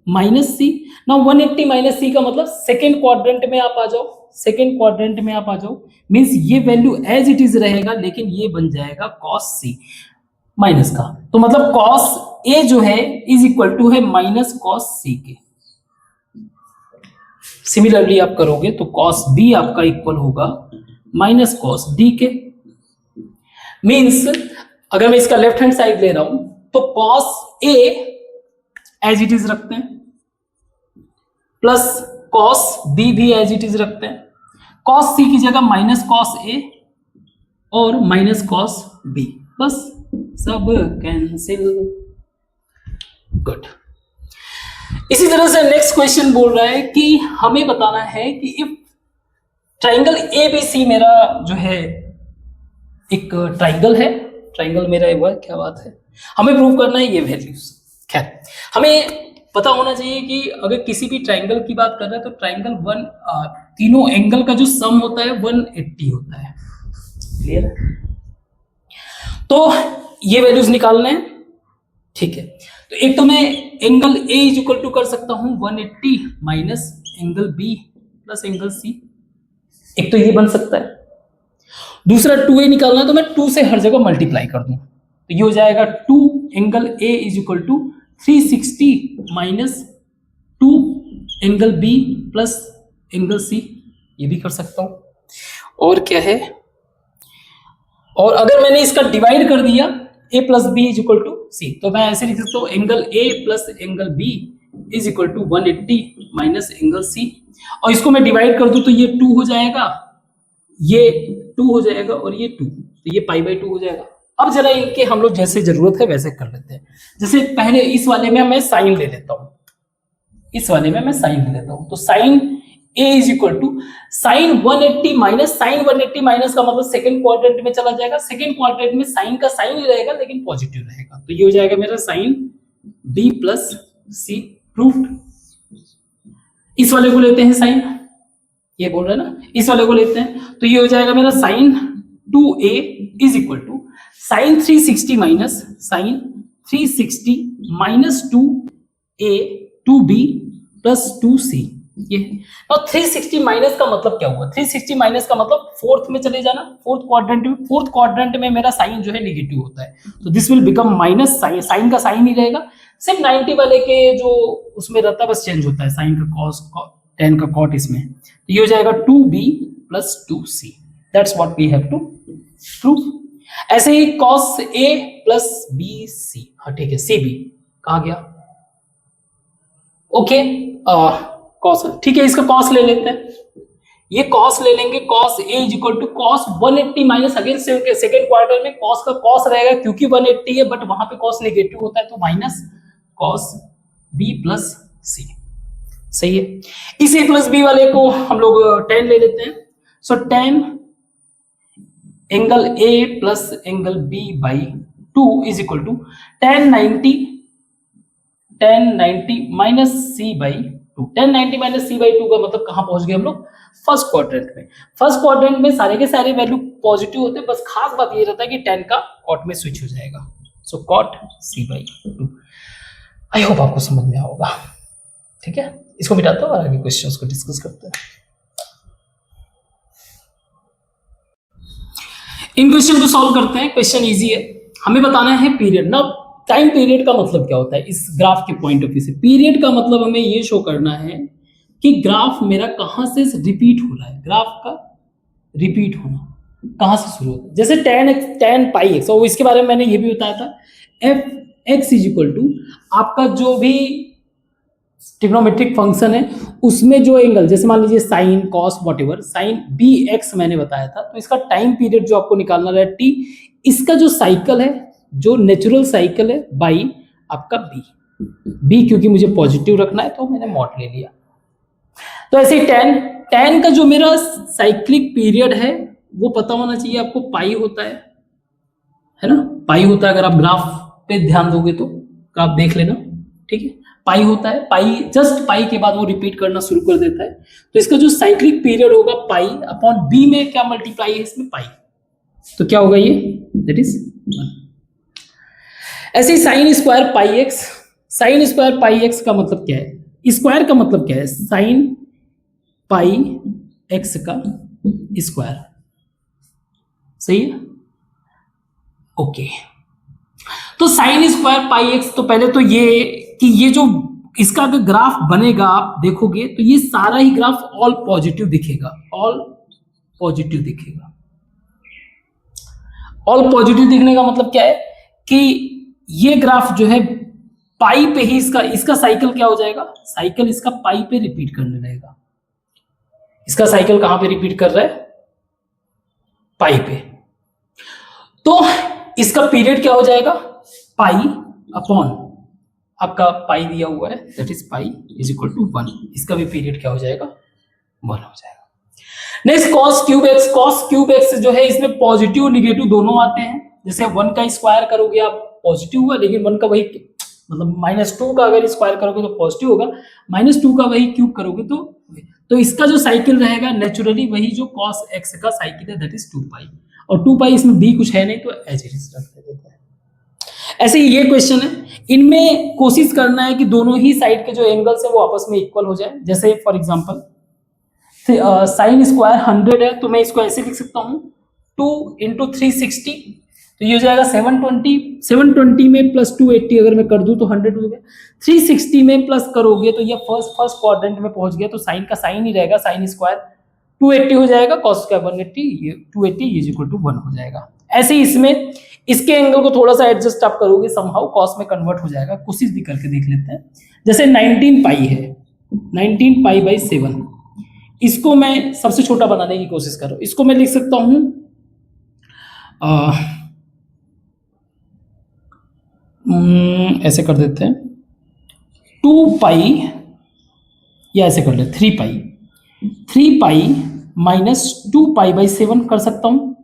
minus C. Now 180 minus C का मतलब सेकेंड क्वाड्रेंट में आप आ जाओ, सेकेंड क्वाड्रेंट में आप आ जाओ, मींस ये वैल्यू एज इट इज रहेगा, लेकिन ये बन जाएगा कॉस सी माइनस का। तो मतलब कॉस ए जो है इज इक्वल टू है माइनस कॉस सी के। सिमिलरली आप करोगे तो कॉस बी आपका इक्वल होगा माइनस कॉस डी के। मींस अगर मैं इसका लेफ्ट हैंड साइड ले रहा हूं तो cos A as it is रखते हैं, प्लस कॉस बी भी एज इट इज रखते हैं, कॉस सी की जगह माइनस कॉस ए और माइनस कॉस बी, बस सब कैंसिल। गुड। इसी तरह से नेक्स्ट क्वेश्चन बोल रहा है कि हमें बताना है कि इफ ट्राइंगल एबीसी मेरा जो है एक ट्राइंगल है, ट्राइंगल मेरा एक, क्या बात है, हमें प्रूव करना है ये वैल्यूज। खैर, हमें पता होना चाहिए कि अगर किसी भी ट्राइंगल की बात कर रहे हैं तो ट्राइंगल तीनों एंगल का जो सम होता है 180 होता है। क्लियर है? तो ये वैल्यूज निकालने हैं, ठीक है। तो एक तो मैं angle A is equal to कर सकता हूं 180 minus angle B plus angle C, एक तो ये बन सकता है। दूसरा 2a निकालना है तो मैं 2 से हर जगह मल्टीप्लाई कर दूं, तो ये हो जाएगा 2 angle A is equal to 360 minus 2 angle B plus angle C, ये भी कर सकता हूं। और क्या है, और अगर मैंने इसका डिवाइड कर दिया a plus B is equal to C, तो मैं ऐसे लिख सकता हूँ angle a plus angle b is equal to 180 minus angle c, और इसको मैं डिवाइड कर दूं तो ये 2 हो जाएगा, ये 2 हो जाएगा और ये 2, तो ये पाई बाई 2 हो जाएगा। अब जरा इनके हम लोग जैसे जरूरत है वैसे कर लेते हैं। जैसे पहले इस वाले में मैं साइन ले लेता हूं, इस वाले में मैं साइन ले लेता हूं, तो sine A is equal to sine 180 minus, sine 180 minus का मतलब सेकंड क्वाड्रेंट में चला जाएगा, सेकंड क्वाड्रेंट में साइन का साइन ही रहेगा लेकिन पॉजिटिव रहेगा, तो ये हो जाएगा मेरा sine B plus C, proved. इस वाले को लेते हैं साइन, ये बोल रहे हैं ना, इस वाले को लेते हैं, तो ये हो जाएगा मेरा sine 2a is equal to sine 360 minus sine 360 minus 2a 2b plus 2c, ये और 360 माइनस का मतलब क्या हुआ, 360 माइनस का मतलब फोर्थ में चले जाना, फोर्थ क्वाड्रेंट में, फोर्थ क्वाड्रेंट में मेरा साइन जो है नेगेटिव होता है, तो this will become minus, sine का साइन ही रहेगा, सिर्फ 90 वाले के जो उसमें रहता है बस चेंज होता है, साइन का कॉस, tan का कॉट, इसमें ये हो जाएगा 2b plus 2c, that's what we have to prove. ऐसे ही cos a प्लस bc, हाँ ठीक है, cb कहाँ गया, ओके कॉस, ठीक है, इसका कॉस ले लेते हैं, ये कॉस ले लेंगे, cos a इज इक्वल टू cos 180 माइनस, अगेन सेकेंड क्वार्टर में cos का cos रहेगा क्योंकि 180 है, बट वहां पे cos नेगेटिव होता है, तो minus cos b plus c, सही है। इस a प्लस b वाले को हम लोग tan ले लेते हैं, so tan angle a plus angle b by 2 is equal to tan 90 minus c by 2, tan 90 minus c by 2 का मतलब कहां पहुंच गए हम लोग, फर्स्ट क्वाड्रेंट में। फर्स्ट क्वाड्रेंट में सारे के सारे वैल्यू पॉजिटिव होते हैं, बस खास बात ये रहता है कि tan का cot में स्विच हो जाएगा, सो cot c by 2। I hope आपको समझ में आएगा, ठीक है, इसको मिटाता हूँ और आगे क्वेश्चंस को डिस्कस करते हैं। इन क्वेश्चन को सॉल्व करते हैं, क्वेश्चन इजी है, हमें बताना है पीरियड। ना टाइम पीरियड का मतलब क्या होता है इस ग्राफ के पॉइंट ऑफ व्यू से, पीरियड का मतलब हमें ये शो करना है कि ग्राफ मेरा कहां से रिपीट हो रहा है, ग्राफ का रिपीट होना कहां से शुरू होता है, जैसे tan पाई एक्स, और इसके बारे में मैंने ये भी बताया था, f x is equal to आपका जो भी ट्रिग्नोमेट्रिक फंक्शन है उसमें जो एंगल, जैसे मान लीजिए sine cos whatever, sine b x मैंने बताया था, तो इसका टाइम पीरियड जो आपको निकालना है टी, इसका जो साइकिल है, जो नेचुरल साइकिल है, बाई आपका बी क्योंकि मुझे पॉजिटिव रखना है तो मैंने मॉड ले लिया। तो ऐसे tan का जो मेरा साइक्लिक पीरियड है वो पता होना चाहिए आपको, पाई होता है ना, पाई होता है, अगर आप ग्राफ पे ध्यान दोगे तो आप देख लेना, ठीक है, पाई होता है, पाई जस्ट पाई के बाद वो रिपीट करना शुरू कर देता है, तो इसका जो साइक्लिक पीरियड होगा पाई अपॉन बी में क्या मल्टीप्लाई है इसमें पाई, तो क्या होगा ये, दैट इज 1। ऐसे ही sine square pi x, sine square pi x का मतलब क्या है, स्क्वायर का मतलब क्या है, साइन पाई एक्स का स्क्वायर, सही है, ओके। तो साइन स्क्वायर पाई एक्स, तो पहले तो ये कि ये जो इसका अगर ग्राफ बनेगा आप देखोगे तो ये सारा ही ग्राफ ऑल पॉजिटिव दिखेगा, ऑल पॉजिटिव दिखेगा। ऑल पॉजिटिव दिखने का मतलब क्या है कि ये ग्राफ जो है पाई पे ही इसका साइकिल क्या हो जाएगा, साइकिल इसका पाई पे रिपीट करने रहेगा। इसका साइकिल कहां पे रिपीट कर रहा है, पाई पे, तो इसका पीरियड क्या हो जाएगा, पाई अपॉन आपका पाई दिया हुआ है, that is pi is equal to 1, इसका भी पीरियड क्या हो जाएगा, 1 हो जाएगा। Next cos cube x, cos cube x जो है इसमें पॉजिटिव और निगेटिव दोनों आते हैं, जैसे 1 का स्क्वायर करोगे आप पॉजिटिव हुआ, लेकिन 1 का वही मतलब -2 का अगर स्क्वायर करोगे तो पॉजिटिव होगा, -2 का वही क्यूब करोगे तो इसका जो साइकिल रहेगा नेचुरली वही जो cos x का साइकिल है, दैट इज 2 पाई, और 2 पाई इसमें b कुछ है नहीं तो एज इट इज रख देता है। ऐसे ही ये क्वेश्चन है, इनमें कोशिश करना है कि दोनों ही साइड के जो एंगल्स है वो आपस में इक्वल हो जाए। जैसे फॉर एग्जांपल साइन स्क्वायर 100 है तो मैं इसको ऐसे लिख सकता हूँ 2 × 360, तो ये हो जाएगा 720 में प्लस 280 अगर मैं कर दूं तो 100 हो गया, 360 में प्लस करोगे तो ये फर्स्ट क्वाड्रेंट में पहुंच गया, तो साइन का साइन ही रहेगा, साइन स्क्वायर 280 हो जाएगा, कॉस स्क्वायर 180, ये 280 इज इक्वल टू 1 हो जाएगा। ऐसे ही इसमें इसके एंगल को थोड़ा सा एडजस्ट आप करोगे समहाउ कॉस में कन्वर्ट हो जाएगा, कोशिश भी करके देख लेते हैं। जैसे 19 पाई है, 19 पाई बाई 7, इसको मैं सबसे छोटा बनाने की कोशिश कर रहा हूं, इसको मैं लिख सकता हूं ऐसे कर देते हैं 2 पाई या ऐसे कर ले 3 पाई माइनस 2 पाई/7 कर सकता हूँ।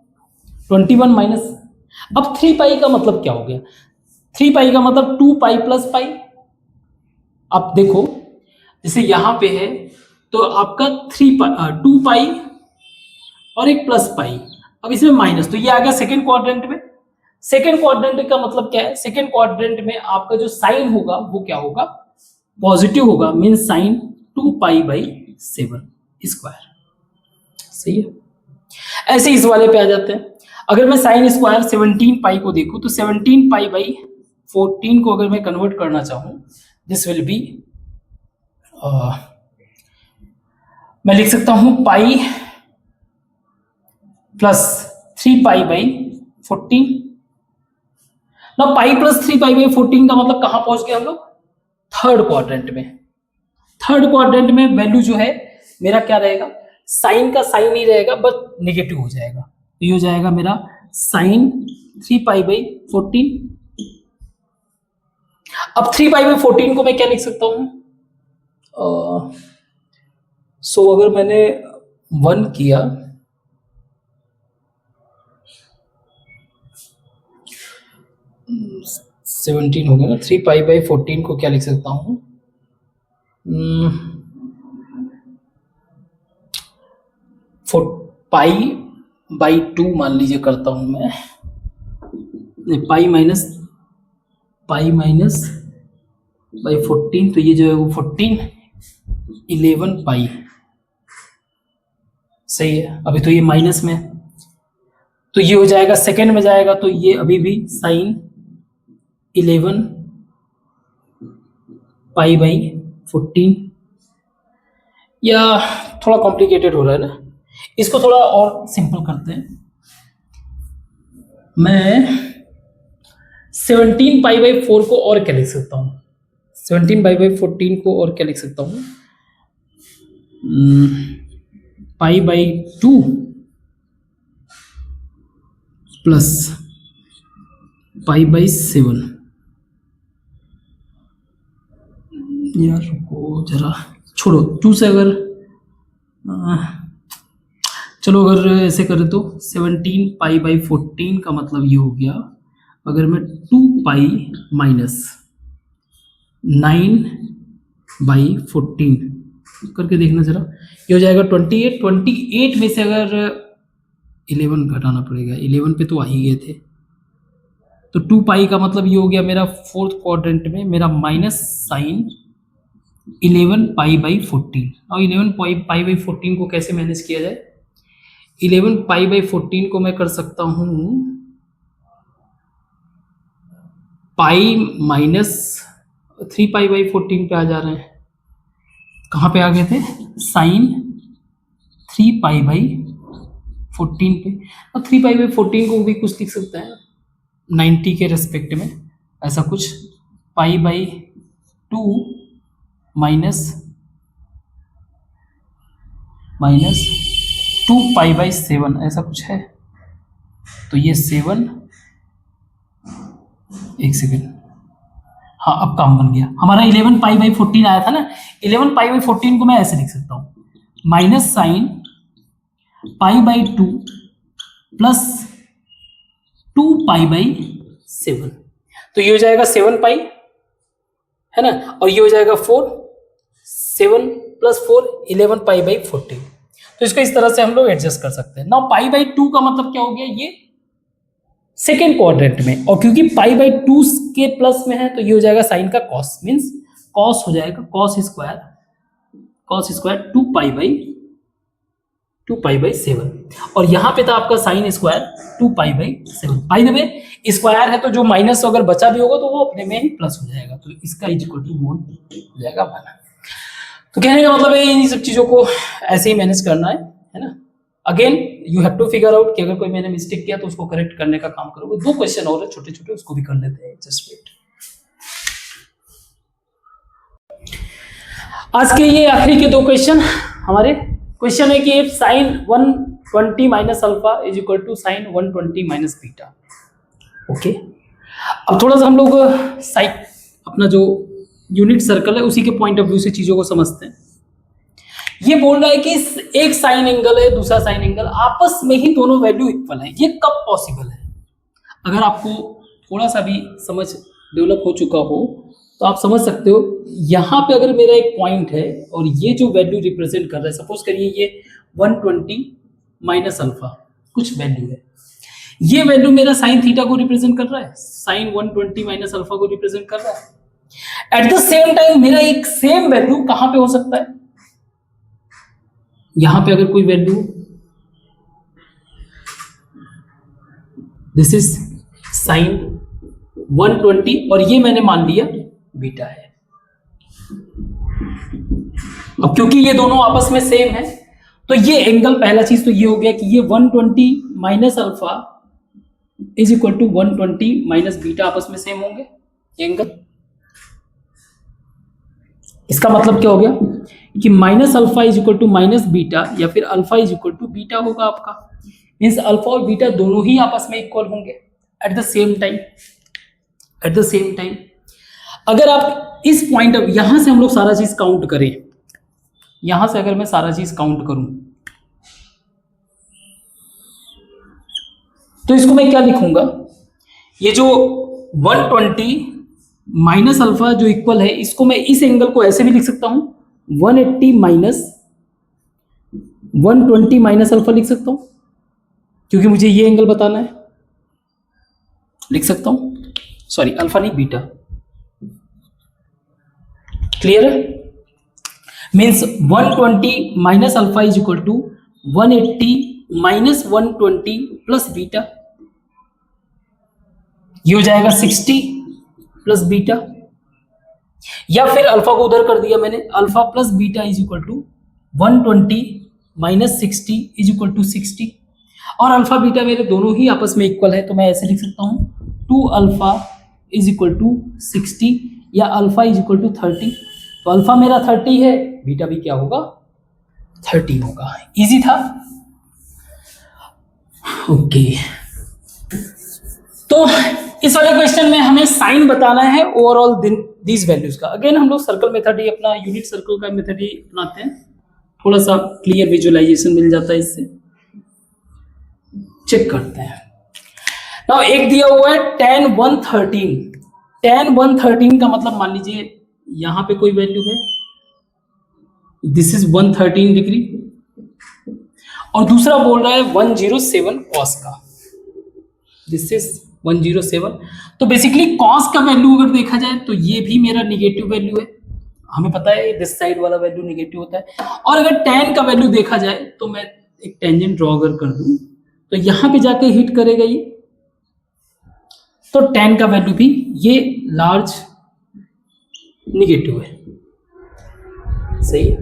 21 माइनस, अब 3 पाई का मतलब क्या हो गया? 3 पाई का मतलब 2 पाई प्लस पाई। अब देखो जैसे यहां पे है तो आपका 2 पाई और एक प्लस पाई, अब इसमें माइनस, तो ये आ गया सेकेंड क्वाड्रेंट में। सेकेंड क्वाड्रेंट का मतलब क्या है? सेकेंड क्वाड्रेंट में आपका जो साइन होगा वो क्या होगा? पॉजिटिव होगा, मीन साइन 2 पाई/7 स्क्वायर। सही है। ऐसे इस वाले पे आ जाते हैं। अगर मैं साइन स्क्वायर 17 पाई को देखूं तो 17 पाई/14 को अगर मैं कन्वर्ट करना चाहूं, दिस विल बी, मैं लिख सकता हूं पाई प्लस 3 पाई/14। ना पाई प्लस 3 पाई/14 का मतलब कहां पहुंच गए हम लोग? थर्ड क्वाड्रेंट में। थर्ड क्वाड्रेंट में वैल्यू जो है मेरा क्या रहेगा? साइन का साइन ही रहेगा, बट नेगेटिव हो जाएगा। तो ये हो जाएगा मेरा साइन 3 पाई/14। अब 3 पाई/14 को मैं क्या लिख सकता हूं? सो अगर मैंने 1 किया, सेवनटीन हो गया ना। 3 पाई/14 को क्या लिख सकता हूँ? पाई/2 मान लीजिए करता हूं मैं, नहीं पाई/14, तो ये जो है वो 14, 11 पाई। सही है। अभी तो ये माइनस में, तो ये हो जाएगा सेकेंड में जाएगा, तो ये अभी भी साइन 11 पाई/14, या थोड़ा कॉम्प्लिकेटेड हो रहा है ना, इसको थोड़ा और सिंपल करते हैं। मैं 17 पाई/4 को और क्या लिख सकता हूँ? 17 पाई/14 को और क्या लिख सकता हूँ? पाई/2 प्लस पाई/7। यार रुको जरा, छोड़ो 2 से अगर चलो अगर ऐसे करें तो 17 पाई/14 का मतलब ये हो गया, अगर मैं 2 पाई माइनस 9/14 करके देखना जरा, ये हो जाएगा 28। 28 में से अगर 11 घटाना पड़ेगा, 11 पे तो आ ही गए थे, तो 2 पाई का मतलब ये हो गया मेरा फोर्थ क्वाड्रेंट में मेरा माइनस साइन 11 पाई/14। और 11 पाई/14 को कैसे मैनेज किया जाए? 11 पाई/14 को मैं कर सकता हूं पाई माइनस 3 पाई/14 पे आ जा रहे हैं। कहाँ पे आ गए थे? साइन 3 पाई/14 पे। और 3 पाई/14 को भी कुछ लिख सकते हैं 90 के रेस्पेक्ट में, ऐसा कुछ पाई/2 माइनस 2 पाई/7 ऐसा कुछ है। तो ये 7, एक सेकेंड, हाँ अब काम बन गया हमारा। 11 पाई/14 आया था ना, 11 पाई/14 को मैं ऐसे लिख सकता हूँ, माइनस साइन पाई/2 प्लस 2 पाई/7। तो ये हो जाएगा 7 पाई, है ना, और ये हो जाएगा 4, 7 प्लस 4 11 पाई/14। तो इसको इस तरह से हम लोग एडजस्ट कर सकते हैं। नाउ पाई/2 का मतलब क्या हो गया? ये सेकेंड क्वाड्रेंट में, और क्योंकि पाई/2 के प्लस में है तो ये हो जाएगा साइन का कॉस, मीन्स कॉस हो जाएगा कॉस स्क्वायर 2 पाई/7। और यहां पे था आपका साइन स्क्वायर 2 पाई/7। बाय द वे स्क्वायर है तो जो माइनस अगर बचा भी होगा तो वो अपने में ही प्लस हो जाएगा, तो इसका इक्वल टू 1 हो जाएगा 1। तो कहने का मतलब है इन सब चीजों को ऐसे ही मैनेज करना है ना। Again you have to figure out कि अगर कोई मैंने मिस्टेक किया तो उसको करेक्ट करने का काम करोगे। 2 क्वेश्चन और है छोटे छोटे, उसको भी कर लेते हैं, जस्ट वेट। आज के ये आखिरी के 2 क्वेश्चन हमारे। क्वेश्चन है कि if sine 120 minus alpha is equal to sine 120 minus beta. Okay, अब थोड़ा सा हम लोग अपना जो यूनिट सर्कल है उसी के पॉइंट ऑफ व्यू से चीजों को समझते हैं। ये बोल रहा है कि एक साइन एंगल है, दूसरा साइन एंगल, आपस में ही दोनों वैल्यू इक्वल है। ये कब पॉसिबल है? अगर आपको थोड़ा सा भी समझ डेवलप हो चुका हो तो आप समझ सकते हो। यहाँ पे अगर मेरा एक पॉइंट है और ये जो वैल्यू रिप्रेजेंट कर रहा है, सपोज करिए ये 120 माइनस अल्फा कुछ वैल्यू है, ये वैल्यू मेरा साइन थीटा को रिप्रेजेंट कर रहा है, साइन 120 माइनस अल्फा को रिप्रेजेंट कर रहा है। एट द सेम टाइम मेरा एक सेम वैल्यू कहां पे हो सकता है? यहां पे अगर कोई वैल्यू, दिस इज साइन 120 और ये मैंने मान लिया बीटा है। अब क्योंकि ये दोनों आपस में सेम है तो ये एंगल, पहला चीज तो ये हो गया कि ये 120 minus alpha is equal to 120 minus beta आपस में सेम होंगे एंगल। इसका मतलब क्या हो गया कि minus alpha is equal to minus beta या फिर alpha is equal to beta होगा आपका। मीन्स अल्फा और बीटा दोनों ही आपस में इक्वल होंगे at the same time. At the same time अगर आप इस पॉइंट ऑफ, यहां से हम लोग सारा चीज काउंट करें, यहां से अगर मैं सारा चीज काउंट करूं तो इसको मैं क्या लिखूंगा? ये जो 120 माइनस अल्फा जो इक्वल है, इसको मैं इस एंगल को ऐसे भी लिख सकता हूं, 180 माइनस 120 माइनस अल्फा लिख सकता हूं, क्योंकि मुझे ये एंगल बताना है। लिख सकता हूं, सॉरी अल्फा नहीं बीटा। क्लियर है? Means 120 minus alpha is equal to 180 minus 120 plus beta, ये हो जाएगा 60 प्लस बीटा। या फिर अल्फा को उधर कर दिया मैंने, alpha plus beta is equal to 120 minus 60 is equal to 60। और अल्फा बीटा मेरे दोनों ही आपस में इक्वल है तो मैं ऐसे लिख सकता हूं 2 अल्फा इज इक्वल टू 60 या अल्फा इज इक्वल टू 30। तो अल्फा मेरा 30 है, बीटा भी क्या होगा? 30 होगा। इजी था। ओके तो इस वाले क्वेश्चन में हमें साइन बताना है ओवरऑल दीज वैल्यूज का। अगेन हम लोग सर्कल मेथड ही, अपना यूनिट सर्कल का मेथड ही अपनाते हैं, थोड़ा सा क्लियर विजुअलाइजेशन मिल जाता है इससे। चेक करते हैं। नाउ एक दिया हुआ है tan 113। tan 113 का मतलब मान लीजिए यहां पे कोई वैल्यू है, दिस इज 113 डिग्री, और दूसरा बोल रहा है 107 कॉस का, दिस इज 107। तो बेसिकली कॉस का वैल्यू अगर देखा जाए तो ये भी मेरा निगेटिव वैल्यू है, हमें पता है दिस साइड वाला वैल्यू निगेटिव होता है। और अगर tan का वैल्यू देखा जाए तो मैं एक टेंजेंट ड्रॉ अगर कर दूं तो यहां पे जाके हिट करेगा ये, तो tan का वैल्यू भी ये लार्ज निगेटिव है, सही है,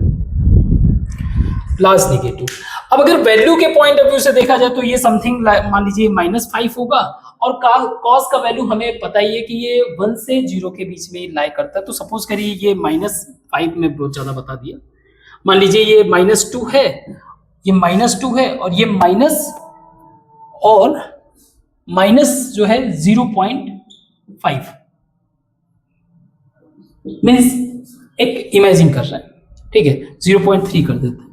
लार्ज निगेटिव। अब अगर वैल्यू के पॉइंट ऑफ व्यू से देखा जाए तो ये समथिंग मान लीजिए -5 होगा, और कॉस का वैल्यू हमें पता ही है कि ये 1 से 0 के बीच में लाई करता है। तो सपोज करिए ये -5 में बहुत ज्यादा बता दिया, मान लीजिए ये -2 है, ये -2 है, और ये माइनस जो है 0.5 मीन्स एक इमेजिन कर रहा है, ठीक है, 0.3 कर देते हैं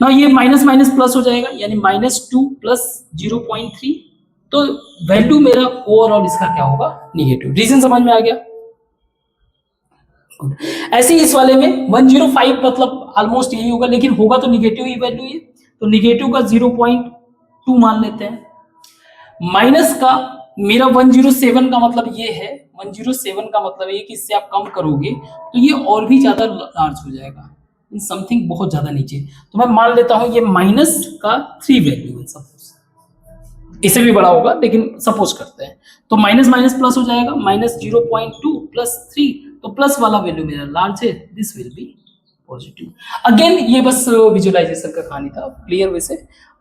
ना, ये माइनस माइनस प्लस हो जाएगा, यानी -2 प्लस 0.3। तो वैल्यू मेरा ओवरऑल इसका क्या होगा? निगेटिव। रीजन समझ में आ गया? ऐसे ही इस वाले में 105 मतलब ऑलमोस्ट यही होगा, लेकिन होगा तो निगेटिव ही वैल्यू है, तो निगेटिव का 0.2 मान लेते हैं। माइनस का मेरा 107 का मतलब ये है, 107 का मतलब ये कि इससे आप कम करोगे तो ये और भी ज्यादा लार्ज हो जाएगा, समथिंग बहुत ज्यादा नीचे। तो मैं मान लेता हूं ये माइनस का 3 वैल्यू है, सपोज इससे भी बड़ा होगा लेकिन सपोज करते हैं, तो माइनस माइनस प्लस हो जाएगा, -0.2 प्लस 3, तो प्लस वाला वैल्यू मेरा लार्ज है, this will B positive. Again ये बस विजुअलाइजेशन का कहानी था, क्लियर वैसे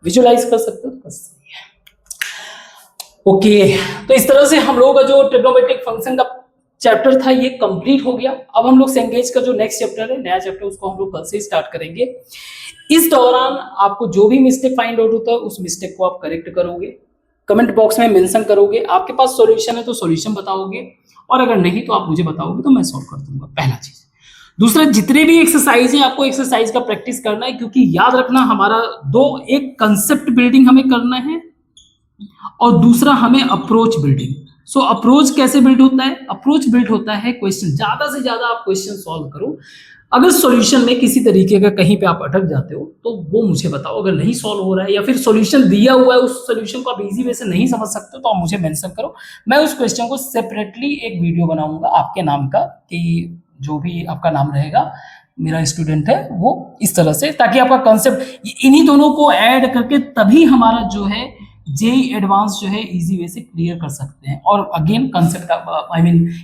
विजुअलाइज कर सकते हो तो बस सही है। ओके तो इस तरह से हम लोगों का जो ट्रिग्नोमेट्रिक फंक्शन का चैप्टर था ये कंप्लीट हो गया। अब हम लोग सेंगेज का जो नेक्स्ट चैप्टर है, नया चैप्टर, उसको हम लोग कल से स्टार्ट करेंगे। इस दौरान आपको जो भी मिस्टेक फाइंड आउट होता है उस मिस्टेक को आप करेक्ट करोगे, कमेंट बॉक्स में मेंशन करोगे, आपके पास सॉल्यूशन है तो सॉल्यूशन बताओगे, और अगर नहीं तो आप मुझे बताओगे तो मैं सॉल्व कर दूंगा। पहला चीज। दूसरा, जितने भी एक्सरसाइज है आपको एक्सरसाइज का प्रैक्टिस करना है, क्योंकि याद रखना हमारा एक कंसेप्ट बिल्डिंग हमें करना है और दूसरा हमें अप्रोच बिल्डिंग। सो अप्रोच कैसे बिल्ड होता है? अप्रोच बिल्ड होता है क्वेश्चन, ज्यादा से ज्यादा आप क्वेश्चन सॉल्व करो। अगर सॉल्यूशन में किसी तरीके का कहीं पे आप अटक जाते हो तो वो मुझे बताओ। अगर नहीं सॉल्व हो रहा है या फिर सॉल्यूशन दिया हुआ है, उस सॉल्यूशन को आप इजी वे से नहीं समझ सकते तो आप मुझे मेंशन करो। मैं उस क्वेश्चन को सेपरेटली एक वीडियो बनाऊंगा आपके नाम का, कि जो भी आपका नाम रहेगा मेरा स्टूडेंट है वो इस तरह से, ताकि आपका कंसेप्ट इन्हीं दोनों को ऐड करके तभी हमारा जो है जेई एडवांस जो है इजी वे से क्लियर कर सकते हैं। और अगेन कंसेप्ट का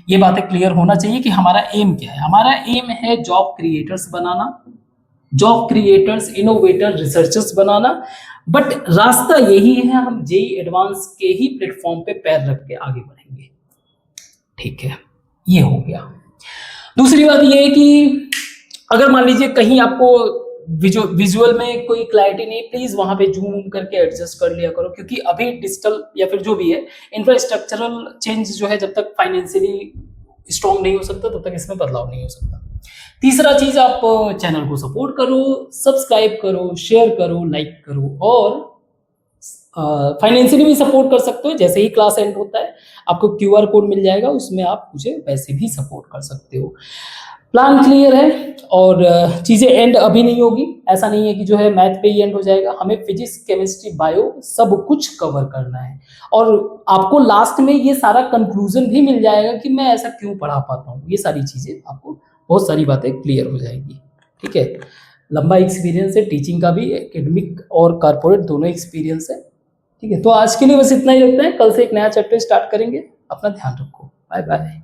ये बातें क्लियर होना चाहिए कि हमारा एम क्या है। हमारा एम है job creators banana, job creators, innovator, researchers banana. But रास्ता यही है, हम जेई एडवांस के ही प्लेटफॉर्म पे पैर रख के आगे बढ़ेंगे। ठीक है, ये हो गया। दूसरी बात ये है कि अगर मान लीजिए कहीं आपको विजुअल में कोई क्लैरिटी नहीं, प्लीज वहां पे जूम करके एडजस्ट कर लिया करो, क्योंकि अभी डिजिटल या फिर जो भी है इंफ्रास्ट्रक्चरल चेंज जो है, जब तक फाइनेंशियली स्ट्रॉन्ग नहीं हो सकता तब तक इसमें बदलाव नहीं हो सकता। तीसरा चीज, आप चैनल को सपोर्ट करो, सब्सक्राइब करो, शेयर करो, लाइक करो, और फाइनेंशियली भी सपोर्ट कर सकते हो। जैसे ही क्लास एंड होता है आपको क्यूआर कोड मिल जाएगा, उसमें आप मुझे वैसे भी सपोर्ट कर सकते हो। प्लान क्लियर है और चीजें एंड अभी नहीं होगी। ऐसा नहीं है कि जो है मैथ पे ही एंड हो जाएगा, हमें फिजिक्स, केमिस्ट्री, बायो सब कुछ कवर करना है। और आपको लास्ट में ये सारा कंक्लूजन भी मिल जाएगा कि मैं ऐसा क्यों पढ़ा पाता हूँ। ये सारी चीजें आपको, बहुत सारी बातें क्लियर हो जाएंगी। ठीक है, लंबा एक्सपीरियंस है टीचिंग का भी, एकेडमिक और कॉर्पोरेट दोनों एक्सपीरियंस है। ठीक है, तो आज के लिए बस इतना ही रखते हैं, कल से एक नया चैप्टर स्टार्ट करेंगे। अपना ध्यान रखो, बाय बाय।